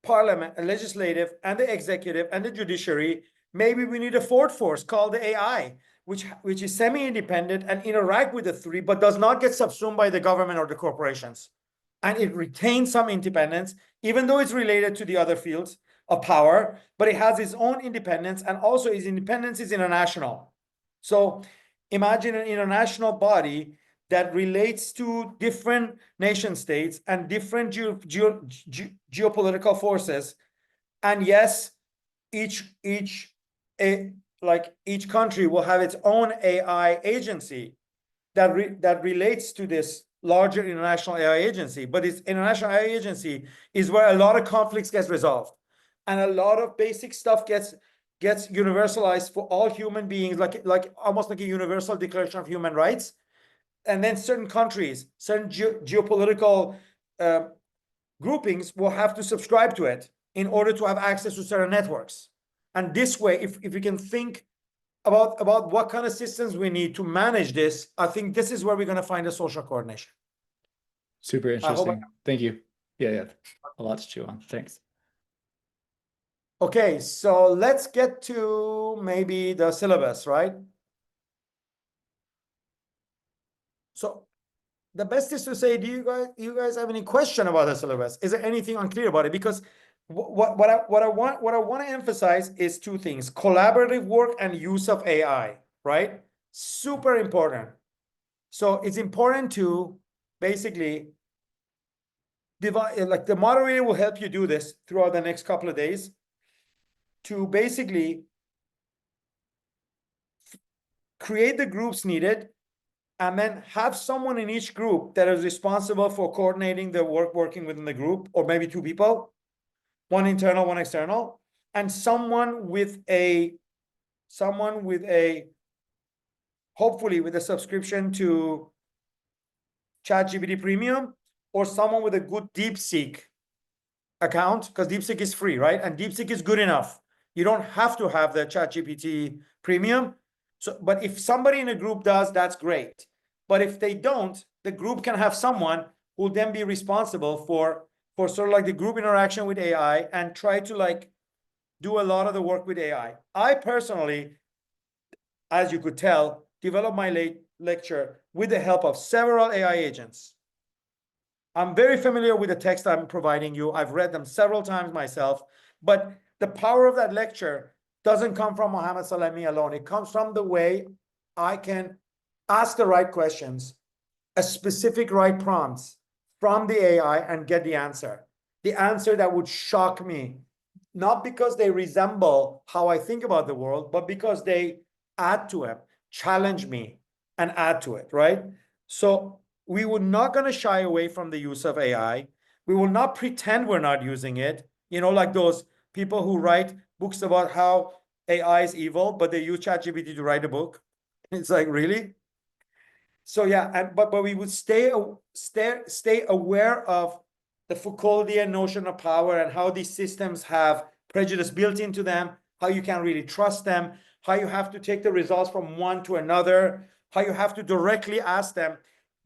parliament, legislative and the executive and the judiciary. Maybe we need a fourth force called the AI, which is semi-independent and interact with the three, but does not get subsumed by the government or the corporations. And it retains some independence, even though it's related to the other fields of power, but it has its own independence, and also its independence is international. So imagine an international body that relates to different nation states and different geopolitical forces. And yes, each country will have its own AI agency that relates to this larger international AI agency. But this international AI agency is where a lot of conflicts gets resolved, and a lot of basic stuff gets universalized for all human beings, like almost like a universal declaration of human rights. And then certain countries, certain geopolitical groupings will have to subscribe to it in order to have access to certain networks. And this way, if we can think about what kind of systems we need to manage this, I think this is where we're going to find a social coordination. Super interesting. Thank you. Yeah. A lot to chew on. Thanks. Okay, so let's get to maybe the syllabus, right? So the best is to say, do you guys have any question about the syllabus? Is there anything unclear about it? Because what I want to emphasize is two things: collaborative work and use of AI, right? Super important. So it's important to basically divide, like the moderator will help you do this throughout the next couple of days, to basically create the groups needed, and then have someone in each group that is responsible for coordinating the working within the group, or maybe two people, one internal, one external, and someone with a hopefully with a subscription to ChatGPT Premium, or someone with a good DeepSeek account, because DeepSeek is free, right? And DeepSeek is good enough. You don't have to have the ChatGPT Premium. So, but if somebody in a group does, that's great. But if they don't, the group can have someone who will then be responsible for sort of like the group interaction with AI, and try to like do a lot of the work with AI. I personally, as you could tell, developed my lecture with the help of several AI agents. I'm very familiar with the text I'm providing you. I've read them several times myself, but the power of that lecture doesn't come from Mohammad Salemy alone. It comes from the way I can ask the right questions, a specific right prompts from the AI, and get the answer that would shock me, not because they resemble how I think about the world, but because they add to it, challenge me, and add to it, right? So we were not going to shy away from the use of AI. We will not pretend we're not using it. You know, like those people who write books about how AI is evil, but they use ChatGPT to write a book. It's like, really? So yeah, but we would stay aware of the Foucauldian notion of power and how these systems have prejudice built into them, how you can't really trust them, how you have to take the results from one to another, how you have to directly ask them.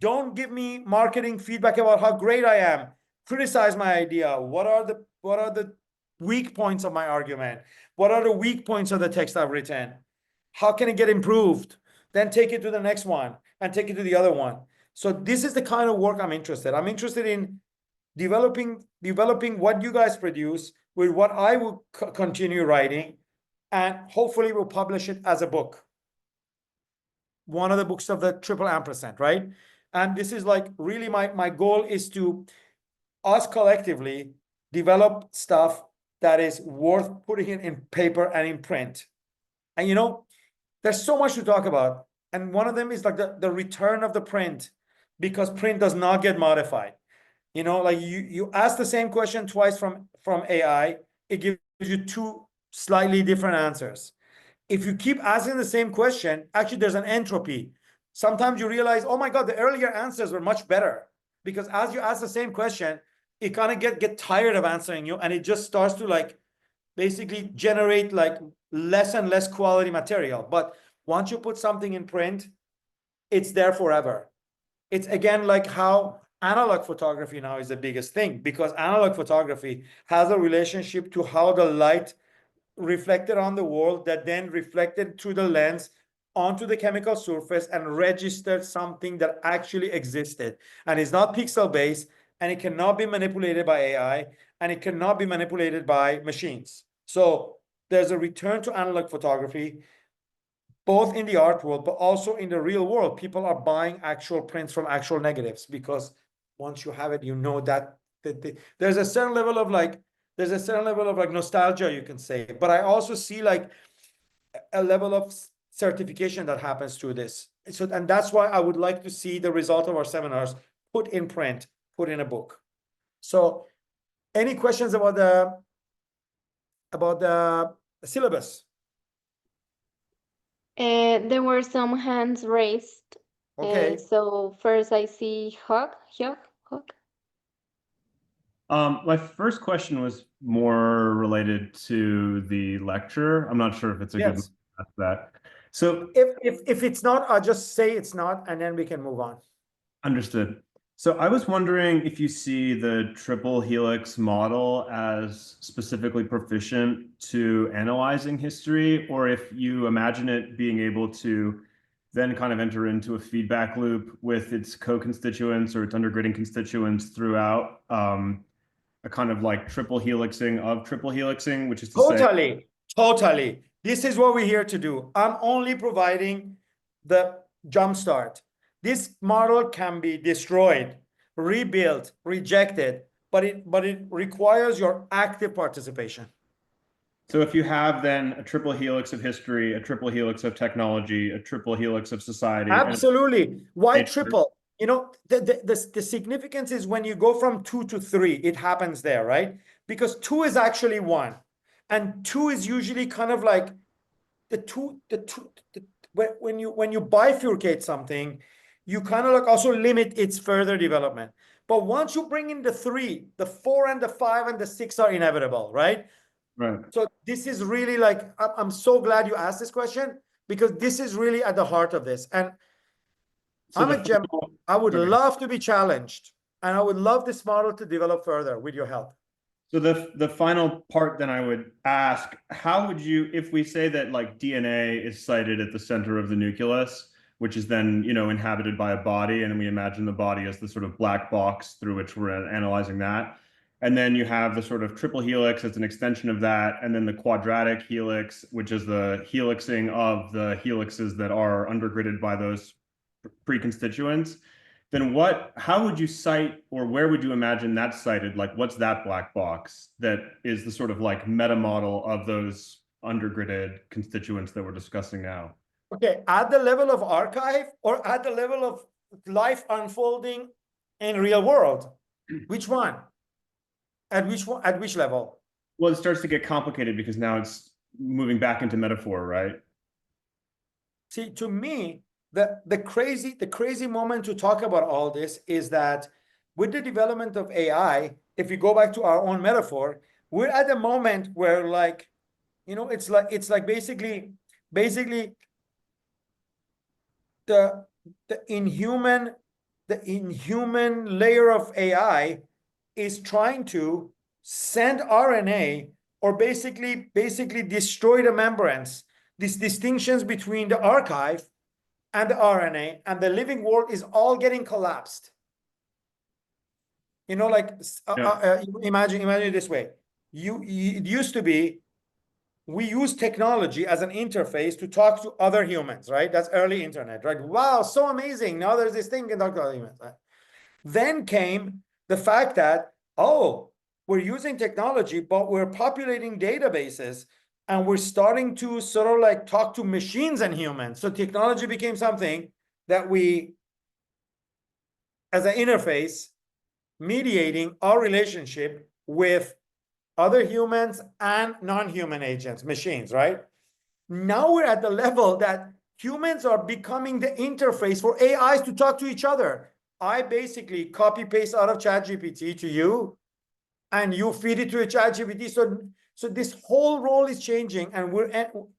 Don't give me marketing feedback about how great I am. Criticize my idea. What are the weak points of my argument? What are the weak points of the text I've written? How can it get improved? Then take it to the next one and take it to the other one. So this is the kind of work I'm interested. I'm interested in developing what you guys produce with what I will continue writing, and hopefully we'll publish it as a book. One of the books of the triple ampersand, right? And this is like really my goal is to us collectively develop stuff that is worth putting it in paper and in print. And you know, there's so much to talk about. And one of them is like the return of the print, because print does not get modified. You know, like you ask the same question twice from AI, it gives you two slightly different answers. If you keep asking the same question, actually there's an entropy. Sometimes you realize, oh my God, the earlier answers were much better, because as you ask the same question, it kind of get tired of answering you, and it just starts to like basically generate like less and less quality material. But once you put something in print, it's there forever. It's again like how analog photography now is the biggest thing, because analog photography has a relationship to how the light reflected on the world that then reflected through the lens onto the chemical surface and registered something that actually existed and is not pixel based, and it cannot be manipulated by AI, and it cannot be manipulated by machines. So there's a return to analog photography, both in the art world, but also in the real world. People are buying actual prints from actual negatives, because once you have it, you know that there's a certain level of like, nostalgia, you can say. But I also see like a level of certification that happens through this. So, and that's why I would like to see the result of our seminars put in print, put in a book. So any questions about the syllabus? There were some hands raised. Okay. So first I see Hawk. My first question was more related to the lecture. I'm not sure if it's a good Yes. ask that. So If it's not, I'll just say it's not, and then we can move on. understood. So I was wondering if you see the triple helix model as specifically proficient to analyzing history, or if you imagine it being able to then kind of enter into a feedback loop with its co-constituents or its undergirding constituents throughout a kind of like triple helixing of triple helixing, which is to say. Totally. This is what we're here to do. I'm only providing the jumpstart. This model can be destroyed, rebuilt, rejected, but it requires your active participation. So if you have then a triple helix of history, a triple helix of technology, a triple helix of society. Absolutely. Why nature. triple? You know, the significance is when you go from 2 to 3, it happens there, right? Because 2 is actually 1. And 2 is usually kind of like when you bifurcate something, you kind of like also limit its further development. But once you bring in the 3, the 4 and the 5 and the 6 are inevitable, right? Right. So this is really like, I'm so glad you asked this question, because this is really at the heart of this. And So I'm a gem. I would love to be challenged, and I would love this model to develop further with your help. So the final part then I would ask, how would you, if we say that like DNA is sited at the center of the nucleus, which is then, you know, inhabited by a body, and we imagine the body as the sort of black box through which we're analyzing that. And then you have the sort of triple helix as an extension of that, and then the quadratic helix, which is the helixing of the helixes that are undergirded by those pre-constituents. Then how would you cite, or where would you imagine that cited? Like, what's that black box that is the sort of like meta model of those undergirded constituents that we're discussing now? Okay, at the level of archive or at the level of life unfolding in real world? Which one? At which level? Well, it starts to get complicated because now it's moving back into metaphor, right? See, to me, the crazy moment to talk about all this is that with the development of AI, if we go back to our own metaphor, we're at a moment where, like, you know, it's like basically the inhuman layer of AI is trying to send RNA, or basically destroy the membranes. These distinctions between the archive and the RNA and the living world is all getting collapsed. You know, like imagine it this way. It used to be we use technology as an interface to talk to other humans, right? That's early internet, right? Wow, so amazing. Now there's this thing you can talk to other humans. Right? Then came the fact that, oh, we're using technology, but we're populating databases and we're starting to sort of like talk to machines and humans. So technology became something that we, as an interface, mediating our relationship with other humans and non-human agents, machines, right? Now we're at the level that humans are becoming the interface for AIs to talk to each other. I basically copy paste out of ChatGPT to you, and you feed it to a ChatGPT. So this whole role is changing, and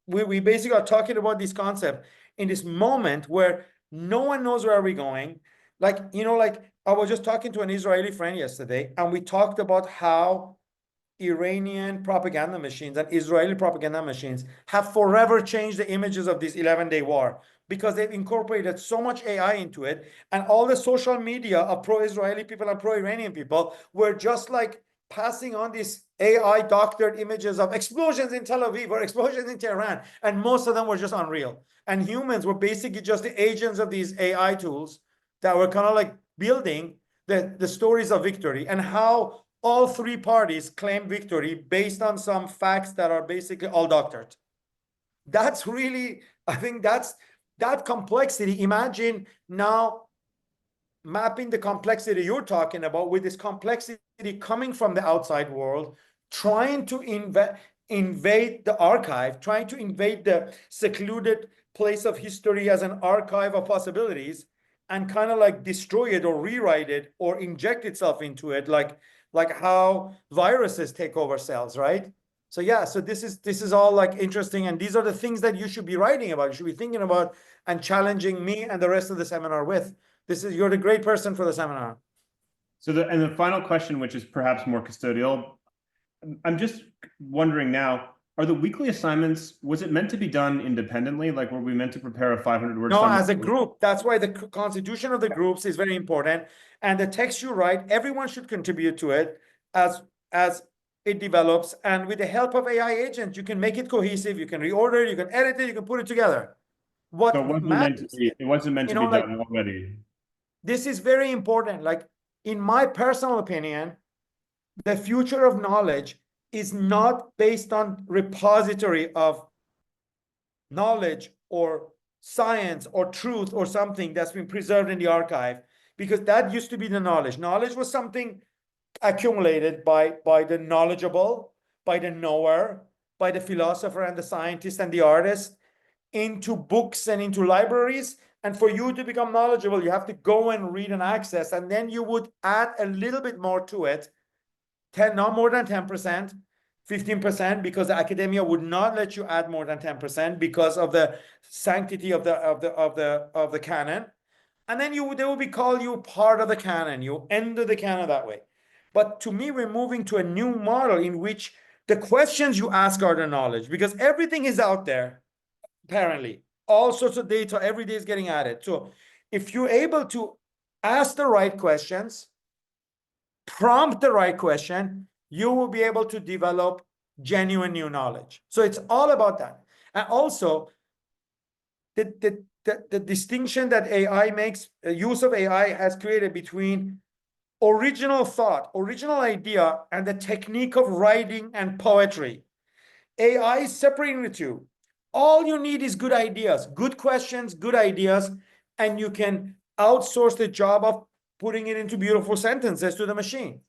we basically are talking about this concept in this moment where no one knows where we're going. Like, you know, like I was just talking to an Israeli friend yesterday, and we talked about how Iranian propaganda machines and Israeli propaganda machines have forever changed the images of this 11-day war, because they've incorporated so much AI into it, and all the social media of pro-Israeli people and pro-Iranian people were just like passing on these AI doctored images of explosions in Tel Aviv or explosions in Tehran, and most of them were just unreal. And humans were basically just the agents of these AI tools that were kind of like building the stories of victory, and how all three parties claim victory based on some facts that are basically all doctored. That's really, I think that's that complexity. Imagine now mapping the complexity you're talking about with this complexity coming from the outside world, trying to invade the archive, trying to invade the secluded place of history as an archive of possibilities, and kind of like destroy it or rewrite it or inject itself into it, like how viruses take over cells, right? So yeah, so this is all like interesting, and these are the things that you should be writing about, you should be thinking about, and challenging me and the rest of the seminar with. You're the great person for the seminar. So the final question, which is perhaps more custodial, I'm just wondering now, are the weekly assignments, was it meant to be done independently? Like, were we meant to prepare a 500-word No, summary? as a group. That's why the constitution of the groups is very important. And the text you write, everyone should contribute to it as it develops. And with the help of AI agents, you can make it cohesive, you can reorder it, you can edit it, you can put it together. What So it wasn't meant to be done already. This is very important. Like, in my personal opinion, the future of knowledge is not based on repository of knowledge or science or truth or something that's been preserved in the archive, because that used to be the knowledge. Knowledge was something accumulated by the knowledgeable, by the knower, by the philosopher and the scientist and the artist, into books and into libraries. And for you to become knowledgeable, you have to go and read and access, and then you would add a little bit more to it, not more than 10%, 15%, because the academia would not let you add more than 10% because of the sanctity of the canon. And then they will be call you part of the canon. You enter the canon that way. But to me, we're moving to a new model in which the questions you ask are the knowledge, because everything is out there. Apparently, all sorts of data every day is getting added. So if you're able to ask the right questions, prompt the right question, you will be able to develop genuine new knowledge. So it's all about that. And also, the distinction that AI makes, use of AI has created between original thought, original idea, and the technique of writing and poetry. AI is separating the two. All you need is good ideas, good questions, good ideas, and you can outsource the job of putting it into beautiful sentences to the machine.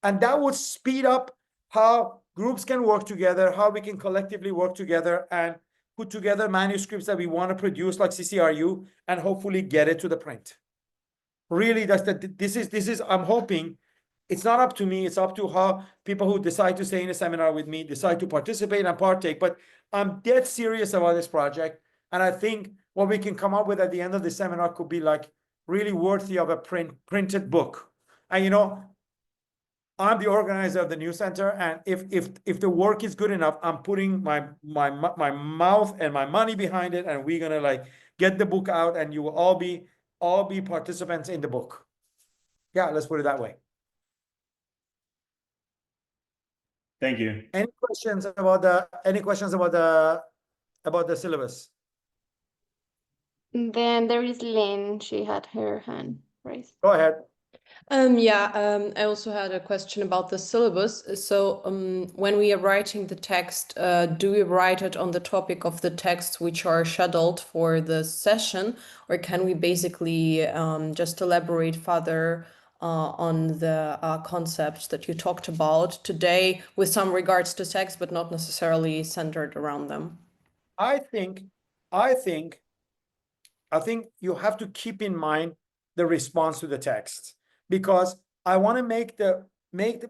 And that would speed up how groups can work together, how we can collectively work together and put together manuscripts that we want to produce like CCRU and hopefully get it to the print. Really, this is, I'm hoping, it's not up to me, it's up to how people who decide to stay in a seminar with me decide to participate and partake, but I'm dead serious about this project. And I think what we can come up with at the end of the seminar could be like really worthy of a printed book. And you know, I'm the organizer of the New Center, and if the work is good enough, I'm putting my mouth and my money behind it, and we're gonna like get the book out, and you will all be participants in the book. Yeah, let's put it that way. Thank you. Any questions about the syllabus? Then there is Lynn. She had her hand raised. Go ahead. I also had a question about the syllabus. So, when we are writing the text, do we write it on the topic of the texts which are scheduled for the session, or can we basically just elaborate further on the concepts that you talked about today with some regards to text, but not necessarily centered around them? I think you have to keep in mind the response to the text, because I want to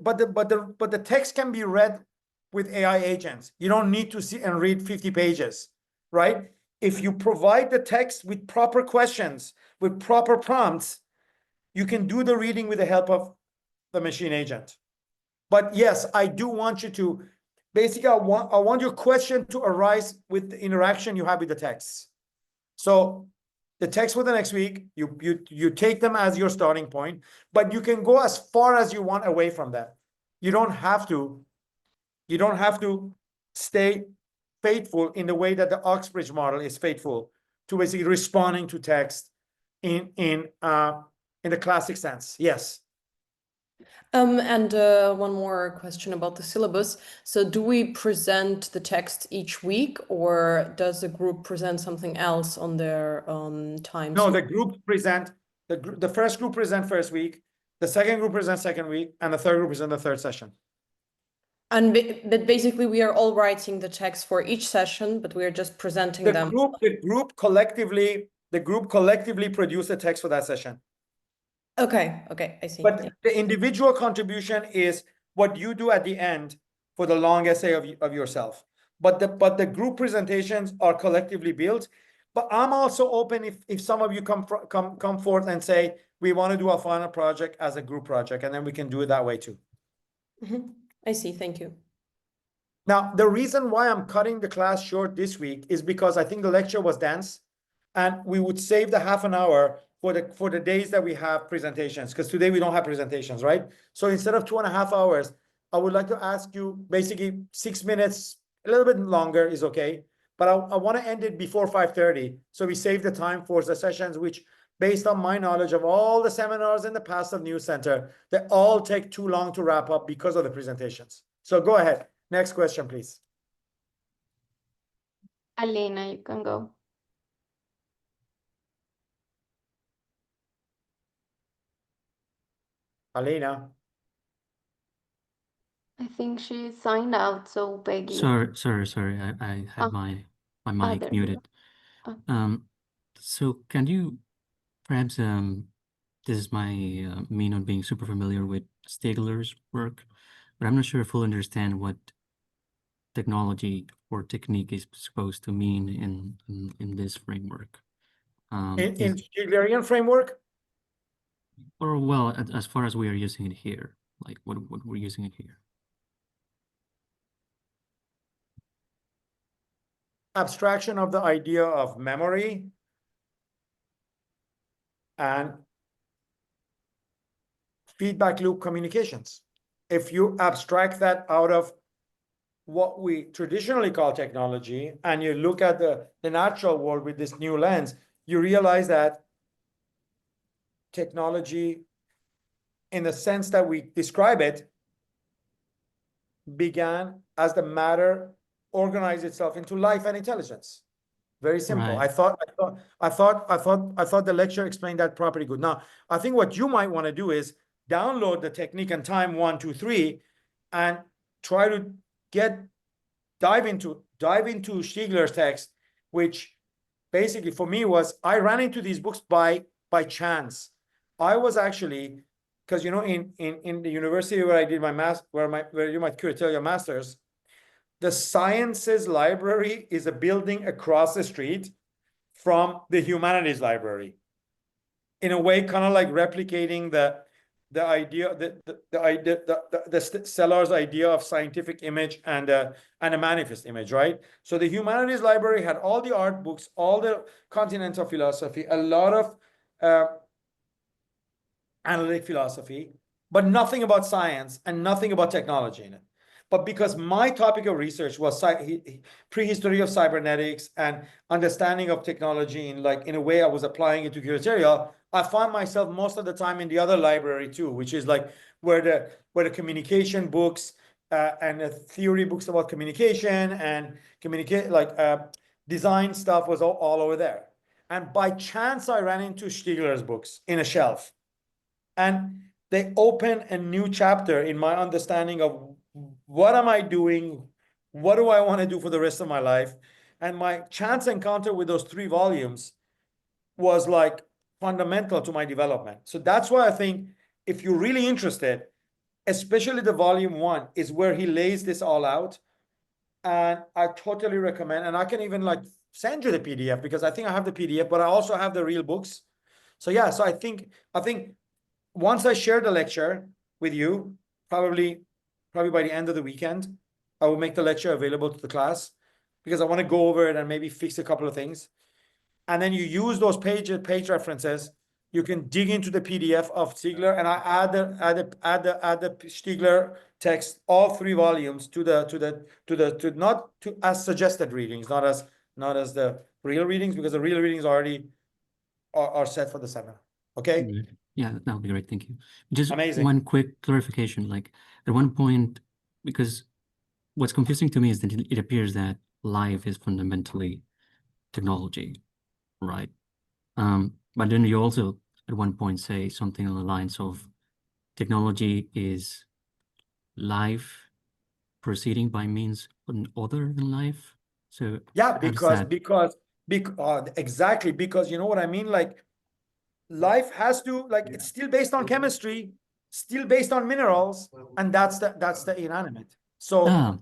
but the text can be read with AI agents. You don't need to sit and read 50 pages, right? If you provide the text with proper questions, with proper prompts, you can do the reading with the help of the machine agent. But yes, I do want you to, basically, I want your question to arise with the interaction you have with the text. So the text for the next week, you take them as your starting point, but you can go as far as you want away from them. You don't have to stay faithful in the way that the Oxbridge model is faithful to basically responding to text in the classic sense. Yes. And one more question about the syllabus. So do we present the text each week, or does the group present something else on their time? No, the group present, the first group present first week, the second group present second week, and the third group present the third session. And but basically we are all writing the text for each session, but we are just presenting them. The group collectively produce the text for that session. Okay, I see. But the individual contribution is what you do at the end for the long essay of yourself. But the group presentations are collectively built. But I'm also open if some of you come forth and say, we want to do a final project as a group project, and then we can do it that way too. I see, thank you. Now, the reason why I'm cutting the class short this week is because I think the lecture was dense, and we would save the half an hour for the days that we have presentations, because today we don't have presentations, right? So instead of 2.5 hours, I would like to ask you basically 6 minutes, a little bit longer is okay, but I want to end it before 5:30, so we save the time for the sessions, which, based on my knowledge of all the seminars in the past of New Center, they all take too long to wrap up because of the presentations. So go ahead. Next question, please. Alina, you can go. Alina. I think she signed out, so Peggy. Sorry. I had my mic there you muted. go. So can you perhaps this is my me not being super familiar with Stigler's work, but I'm not sure if we'll understand what technology or technique is supposed to mean in this framework. In Stiglerian framework? Or well, as far as we are using it here, like what we're using it here. Abstraction of the idea of memory and feedback loop communications. If you abstract that out of what we traditionally call technology, and you look at the natural world with this new lens, you realize that technology, in the sense that we describe it, began as the matter organized itself into life and intelligence. Very simple. Right. I thought the lecture explained that pretty good. Now, I think what you might want to do is download the technique and time 1, 2, 3, and try to dive into Stiegler's text, which basically for me was, I ran into these books by chance. I was actually, because you know, in the university where I did my where you might curatorial masters, the sciences library is a building across the street from the humanities library. In a way, kind of like replicating the idea, the Sellar's idea of scientific image and a manifest image, right? So the humanities library had all the art books, all the continental philosophy, a lot of analytic philosophy, but nothing about science and nothing about technology in it. But because my topic of research was prehistory of cybernetics and understanding of technology in a way I was applying it to curatorial, I found myself most of the time in the other library too, which is like where the communication books and the theory books about communication and design stuff was all over there. And by chance, I ran into Stiegler's books in a shelf. And they open a new chapter in my understanding of what am I doing? What do I want to do for the rest of my life? And my chance encounter with those 3 volumes was like fundamental to my development. So that's why I think if you're really interested, especially the volume 1 is where he lays this all out. And I totally recommend, and I can even like send you the PDF because I think I have the PDF, but I also have the real books. So yeah, so I think once I share the lecture with you, probably by the end of the weekend, I will make the lecture available to the class because I want to go over it and maybe fix a couple of things. And then you use those page references. You can dig into the PDF of Stiegler, and I add the Stiegler text, all 3 volumes not as suggested readings, not as the real readings, because the real readings already are set for the seminar. Okay. Right. Yeah, that would be great. Thank you. Just Amazing. one quick clarification. Like at one point, because what's confusing to me is that it appears that life is fundamentally technology, right? But then you also at one point say something on the lines of technology is life proceeding by means other than life. So Yeah, how does because that- exactly, because you know what I mean? Like life has to, like, it's still based on chemistry, still based on minerals, and that's the inanimate. So Ah,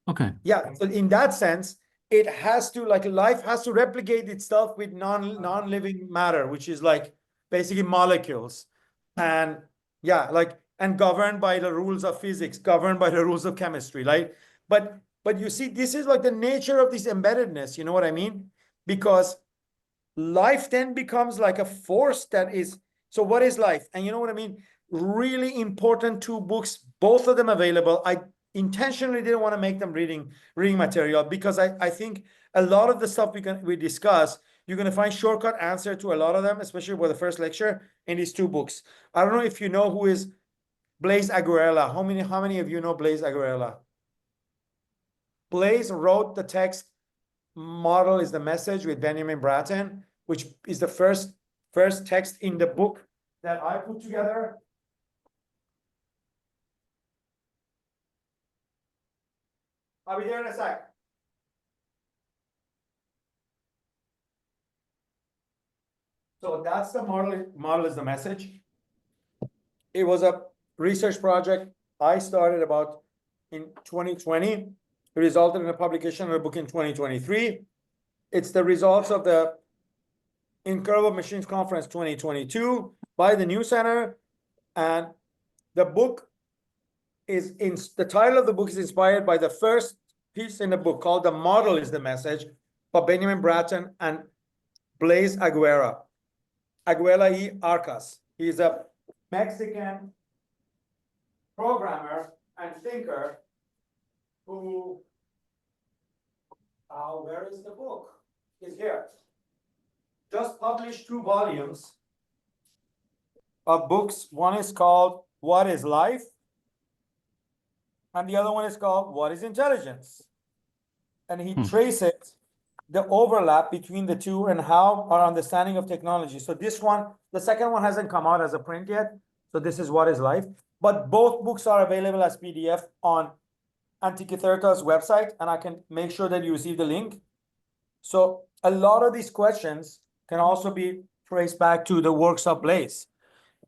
okay. yeah, so in that sense, it has to, like, life has to replicate itself with non-living matter, which is like basically molecules. And yeah, like, and governed by the rules of physics, governed by the rules of chemistry, right? But you see, this is like the nature of this embeddedness, you know what I mean? Because life then becomes like a force that is, so what is life? And you know what I mean? Really important 2 books, both of them available. I intentionally didn't want to make them reading material because I think a lot of the stuff we discuss, you're going to find shortcut answer to a lot of them, especially for the first lecture, in these 2 books. I don't know if you know who is Blaise Aguilera. How many of you know Blaise Aguilera? Blaise wrote the text Model is the Message with Benjamin Bratton, which is the first text in the book that I put together. I'll be there in a sec. So that's the model is the message. It was a research project I started about in 2020. It resulted in a publication of a book in 2023. It's the results of the Incredible Machines Conference 2022 by the New Center. And the book the title of the book is inspired by the first piece in the book called The Model is the Message by Benjamin Bratton and Blaise Aguilera y Arcas. He's a Mexican programmer and thinker who, where is the book? It's here. Just published 2 volumes of books. One is called What is Life? And the other one is called What is Intelligence? And he traces the overlap between the 2 and how our understanding of technology. So this one, the second one hasn't come out as a print yet. So this is What is Life? But both books are available as PDF on Antikythera's website, and I can make sure that you receive the link. So a lot of these questions can also be traced back to the works of Blaise,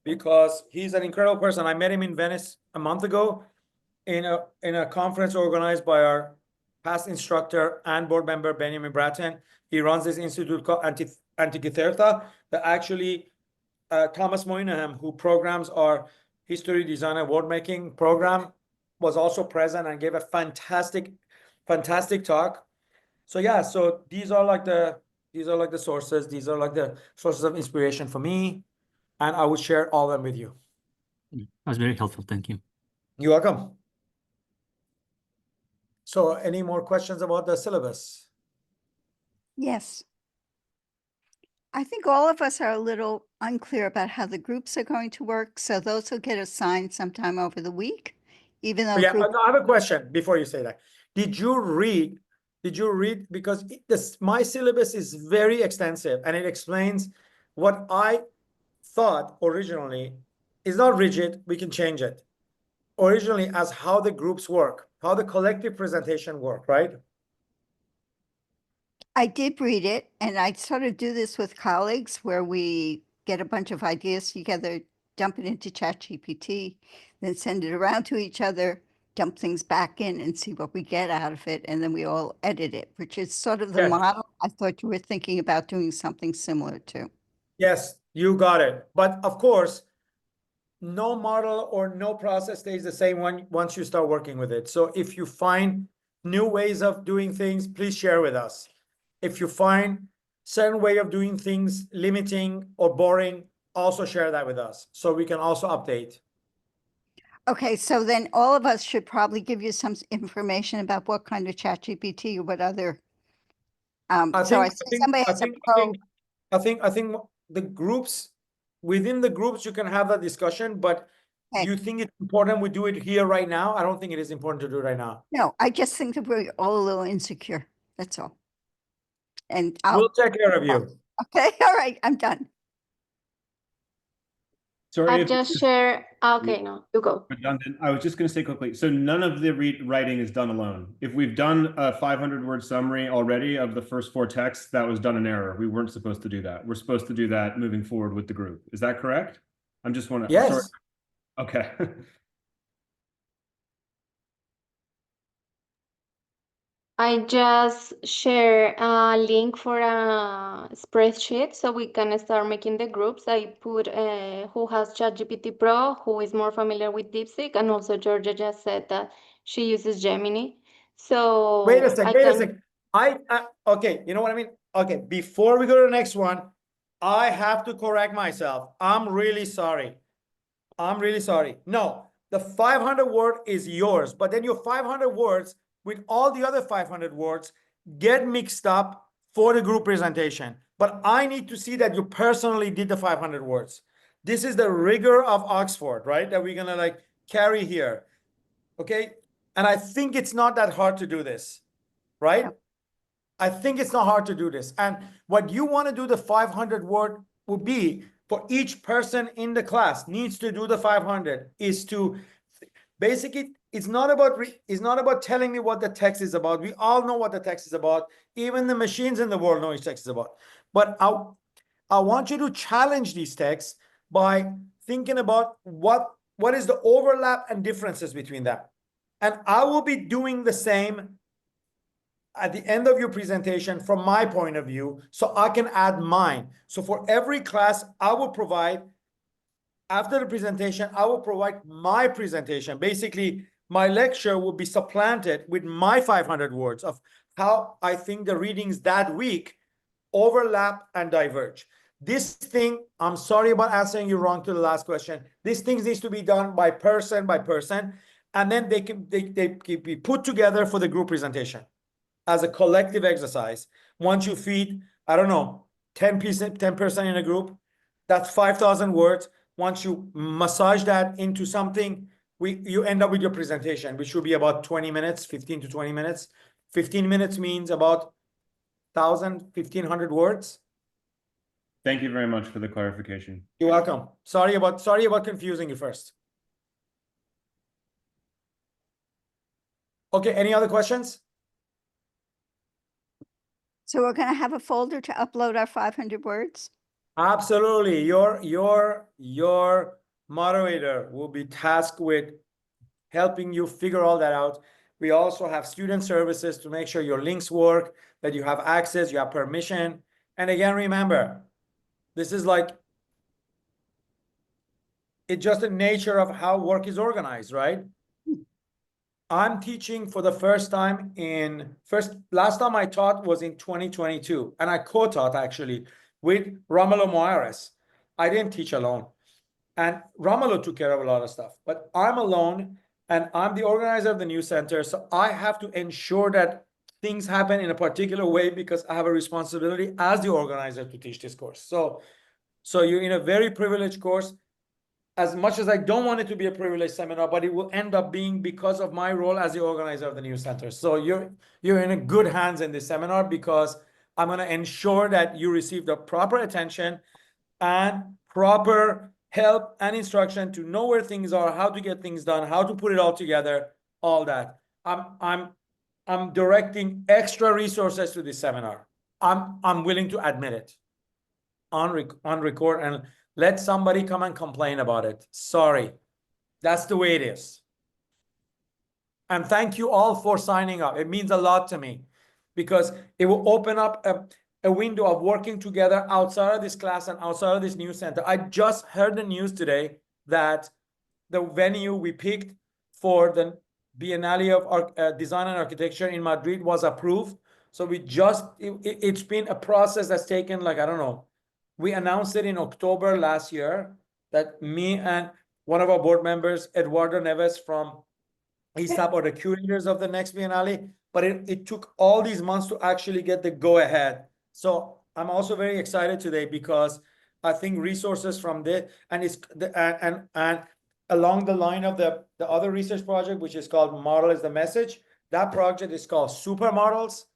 because he's an incredible person. I met him in Venice a month ago in a conference organized by our past instructor and board member Benjamin Bratton. He runs this institute called Antikythera that actually Thomas Moynihan, who programs our history, design, and worldmaking program, was also present and gave a fantastic talk. So yeah, so these are like the sources. These are like the sources of inspiration for me, and I would share all of them with you. That was very helpful. Thank you. You're welcome. So any more questions about the syllabus? Yes. I think all of us are a little unclear about how the groups are going to work, so those will get assigned sometime over the week, even though Yeah, group, I have a question before you say that. Did you read, because my syllabus is very extensive and it explains what I thought originally is not rigid, we can change it. Originally as how the groups work, how the collective presentation work, right? I did read it, and I sort of do this with colleagues where we get a bunch of ideas together, dump it into ChatGPT, then send it around to each other, dump things back in and see what we get out of it, and then we all edit it, which is sort of the Yes. model I thought you were thinking about doing something similar to. Yes, you got it. But of course, no model or no process stays the same once you start working with it. So if you find new ways of doing things, please share with us. If you find certain way of doing things limiting or boring, also share that with us so we can also update. Okay, so then all of us should probably give you some information about what kind of ChatGPT or what other. So I see somebody has a pro. I think the groups, within the groups, you can have that discussion, but Okay. you think it's important we do it here right now? I don't think it is important to do it right now. No, I just think that we're all a little insecure. That's all. And We'll take care of you. Okay, all right, I'm done. Sorry, I've if just it's shared. Okay, no, you go. redundant. I was just going to say quickly. So none of the writing is done alone. If we've done a 500-word summary already of the first 4 texts, that was done in error. We weren't supposed to do that. We're supposed to do that moving forward with the group. Is that correct? I'm just wondering. Yes. Sorry. Okay. I just share a link for a spreadsheet so we can start making the groups. I put who has ChatGPT Pro, who is more familiar with DeepSeek, and also Georgia just said that she uses Gemini. So Wait a second. Okay, you know what I mean? Okay, before we go to the next one, I have to correct myself. I'm really sorry. No, the 500 word is yours, but then your 500 words with all the other 500 words get mixed up for the group presentation. But I need to see that you personally did the 500 words. This is the rigor of Oxford, right? That we're gonna like carry here. Okay. And I think it's not that hard to do this, right? Yeah. I think it's not hard to do this. And what you want to do the 500 word would be for each person in the class needs to do the 500 is to basically it's not about telling me what the text is about. We all know what the text is about. Even the machines in the world know what text is about. But I want you to challenge these texts by thinking about what is the overlap and differences between them. And I will be doing the same at the end of your presentation from my point of view, so I can add mine. So for every class, I will provide, after the presentation, I will provide my presentation. Basically, my lecture will be supplanted with my 500 words of how I think the readings that week overlap and diverge. This thing, I'm sorry about answering you wrong to the last question. These things needs to be done by person, and then they can be put together for the group presentation as a collective exercise. Once you feed, I don't know, 10% in a group, that's 5,000 words. Once you massage that into something, you end up with your presentation, which will be about 20 minutes, 15 to 20 minutes. 15 minutes means about 1,500 words. Thank you very much for the clarification. You're welcome. Sorry about confusing you first. Okay, any other questions? So we're going to have a folder to upload our 500 words? Absolutely. Your moderator will be tasked with helping you figure all that out. We also have student services to make sure your links work, that you have access, you have permission. And again, remember, this is like, it's just the nature of how work is organized, right? I'm teaching for the first time last time I taught was in 2022, and I co-taught actually with Romulo Moares. I didn't teach alone. And Romulo took care of a lot of stuff, but I'm alone and I'm the organizer of the new center. So I have to ensure that things happen in a particular way because I have a responsibility as the organizer to teach this course. So you're in a very privileged course. As much as I don't want it to be a privileged seminar, but it will end up being because of my role as the organizer of the new center. So you're in a good hands in this seminar because I'm going to ensure that you receive the proper attention and proper help and instruction to know where things are, how to get things done, how to put it all together, all that. I'm directing extra resources to this seminar. I'm willing to admit it on record and let somebody come and complain about it. Sorry. That's the way it is. And thank you all for signing up. It means a lot to me because it will open up a window of working together outside of this class and outside of this new center. I just heard the news today that the venue we picked for the Biennale of Design and Architecture in Madrid was approved. So it's been a process that's taken like, I don't know. We announced it in October last year that me and one of our board members, Eduardo Neves from ISAP, are the curators of the next Biennale, but it took all these months to actually get the go-ahead. So I'm also very excited today because I think resources from this and along the line of the other research project, which is called Model is the Message, that project is called Supermodels.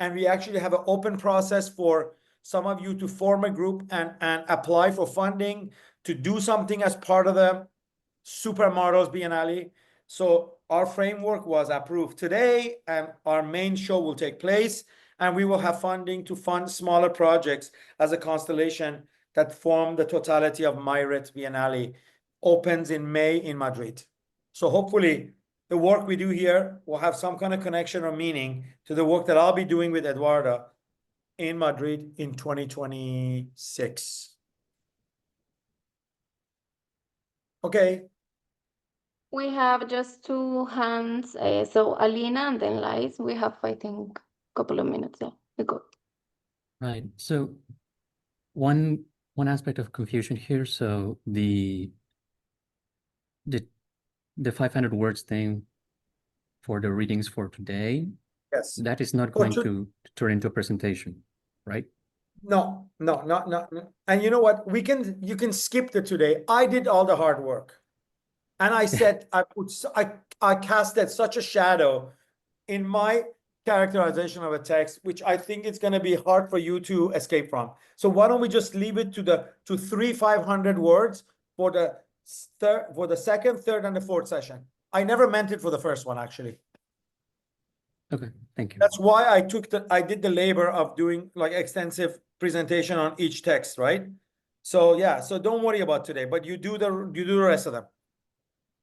And we actually have an open process for some of you to form a group and apply for funding to do something as part of the Supermodels Biennale. So our framework was approved today and our main show will take place and we will have funding to fund smaller projects as a constellation that form the totality of Myret Biennale. Opens in May in Madrid. So hopefully the work we do here will have some kind of connection or meaning to the work that I'll be doing with Eduardo in Madrid in 2026. Okay. We have just two hands. So Alina and then Liz. We have, I think, a couple of minutes left. We go. Right. So one aspect of confusion here. So the 500 words thing for the readings for today, Yes. that is not going to turn into a presentation, right? No. And you know what? You can skip the today. I did all the hard work. And I said, I casted such a shadow in my characterization of a text, which I think it's going to be hard for you to escape from. So why don't we just leave it to 500 words for the second, third, and the fourth session. I never meant it for the first one, actually. Okay, thank you. That's why I did the labor of doing like extensive presentation on each text, right? So yeah, so don't worry about today, but you do the rest of them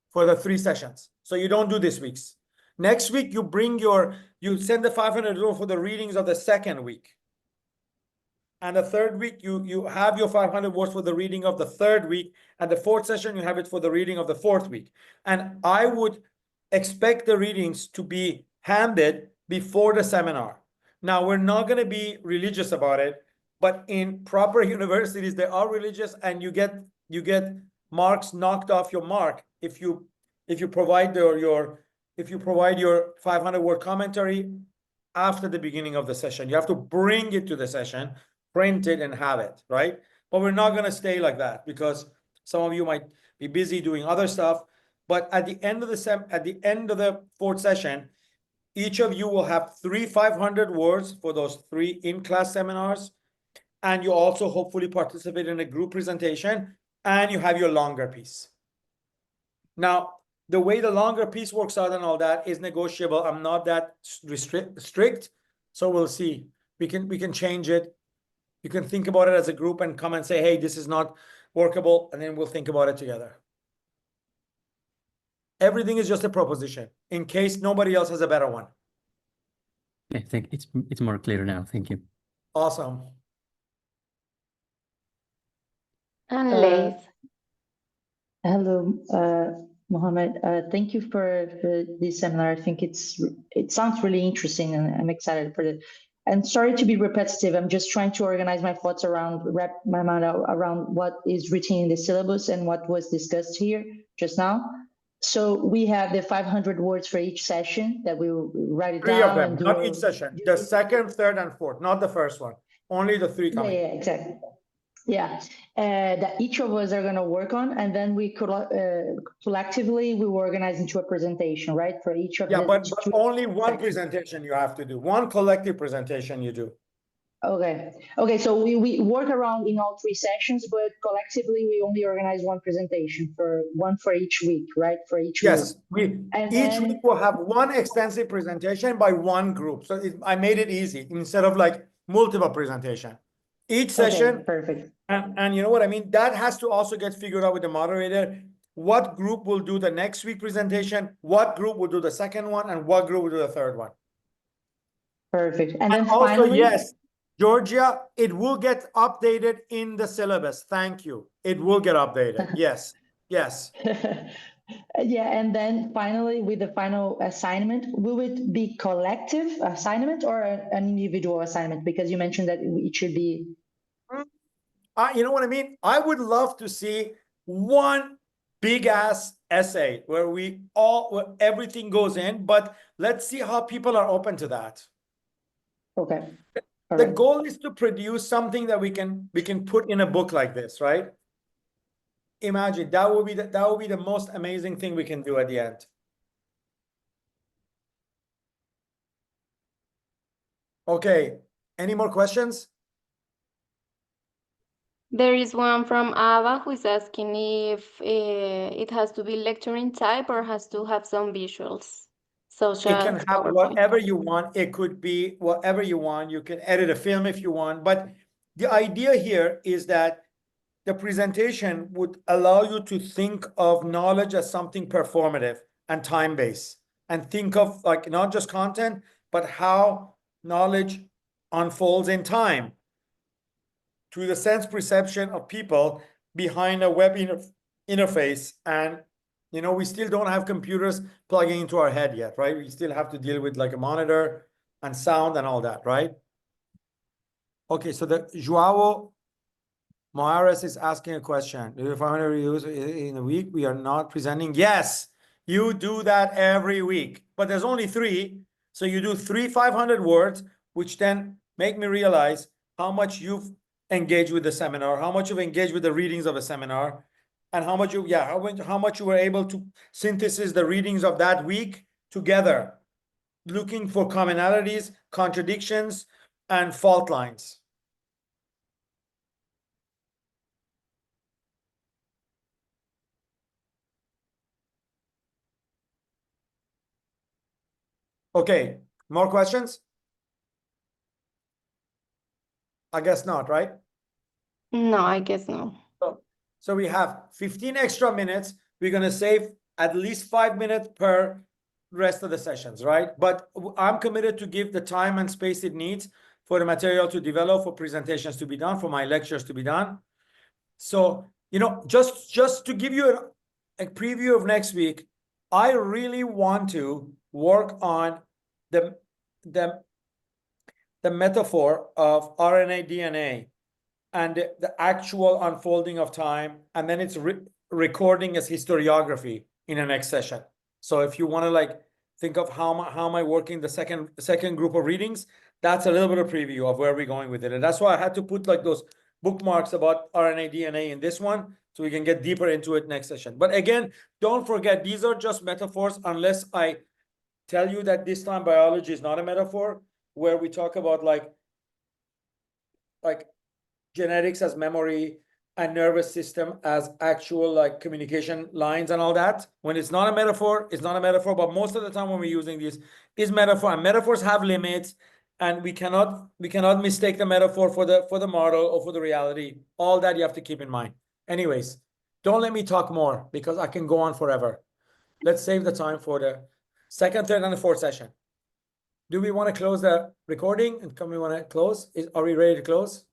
for the 3 sessions. So you don't do this week's. Next week, you send the 500 for the readings of the second week. And the third week, you have your 500 words for the reading of the third week. And the fourth session, you have it for the reading of the fourth week. And I would expect the readings to be handed before the seminar. Now, we're not going to be religious about it, but in proper universities, they are religious and you get marks knocked off your mark if you provide your 500-word commentary after the beginning of the session. You have to bring it to the session, print it, and have it, right? But we're not going to stay like that because some of you might be busy doing other stuff. But at the end of the fourth session, each of you will have 500 words for those 3 in-class seminars. And you also hopefully participate in a group presentation and you have your longer piece. Now, the way the longer piece works out and all that is negotiable. I'm not that strict, so we'll see. We can change it. You can think about it as a group and come and say, hey, this is not workable, and then we'll think about it together. Everything is just a proposition in case nobody else has a better one. I think it's more clear now. Thank you. Awesome. And Lace. Hello, Mohammad. Thank you for this seminar. I think it sounds really interesting, and I'm excited for it. And sorry to be repetitive. I'm just trying to organize my thoughts around, wrap my mind around what is written in the syllabus and what was discussed here just now. So we have the 500 words for each session that we will write it Three of down them, and do. not each session. The second, third, and fourth, not the first one. Only the three coming. Yeah, exactly. Yeah, that each of us are going to work on, and then we could collectively we will organize into a presentation, right? For each of yeah, the but only one sections. presentation you have to do. One collective presentation you do. Okay, so we work around in all three sessions, but collectively we only organize one presentation for each week, right? For each Yes, week. each week we'll have one extensive presentation by one group. So I made it easy instead of like multiple presentation. Each session, Okay, perfect. and you know what I mean? That has to also get figured out with the moderator. What group will do the next week presentation? What group will do the second one? And what group will do the third one? Perfect. And then also, finally, yes, Georgia, it will get updated in the syllabus. Thank you. It will get updated. Yes, yes. yeah, and then finally, with the final assignment, will it be collective assignment or an individual assignment? Because you mentioned that it should be. You know what I mean? I would love to see one big ass essay where where everything goes in, but let's see how people are open to that. Okay. The goal is to produce something that we can put in a book like this, right? Imagine that would be the most amazing thing we can do at the end. Okay, any more questions? There is one from Ava who is asking if it has to be lecturing type or has to have some visuals. Such It as can have PowerPoint. whatever you want. It could be whatever you want. You can edit a film if you want. But the idea here is that the presentation would allow you to think of knowledge as something performative and time-based, and think of like not just content, but how knowledge unfolds in time through the sense perception of people behind a web interface. And you know, we still don't have computers plugging into our head yet, right? We still have to deal with like a monitor and sound and all that, right? Okay, so the Joao Moares is asking a question. Do you find reviews in a week? We are not presenting. Yes, you do that every week, but there's only 3. So you do 500 words, which then make me realize how much you've engaged with the seminar, how much you've engaged with the readings of a seminar, and how much you were able to synthesize the readings of that week together, looking for commonalities, contradictions, and fault lines. Okay, more questions? I guess not, right? No, I guess no. So we have 15 extra minutes. We're going to save at least 5 minutes per rest of the sessions, right? But I'm committed to give the time and space it needs for the material to develop, for presentations to be done, for my lectures to be done. So, you know, just to give you a preview of next week, I really want to work on the metaphor of RNA, DNA, and the actual unfolding of time, and then it's recording as historiography in the next session. So if you want to like think of how am I working the second group of readings, that's a little bit of preview of where we're going with it. And that's why I had to put like those bookmarks about RNA, DNA in this one, so we can get deeper into it next session. But again, don't forget, these are just metaphors, unless I tell you that this time biology is not a metaphor, where we talk about like genetics as memory, and nervous system as actual like communication lines and all that. When it's not a metaphor, it's not a metaphor, but most of the time when we're using this is metaphor, and metaphors have limits, and we cannot mistake the metaphor for the model or for the reality. All that you have to keep in mind. Anyways, don't let me talk more because I can go on forever. Let's save the time for the second, third, and the fourth session. Do we want to close the recording? And we want to close? Are we ready to close?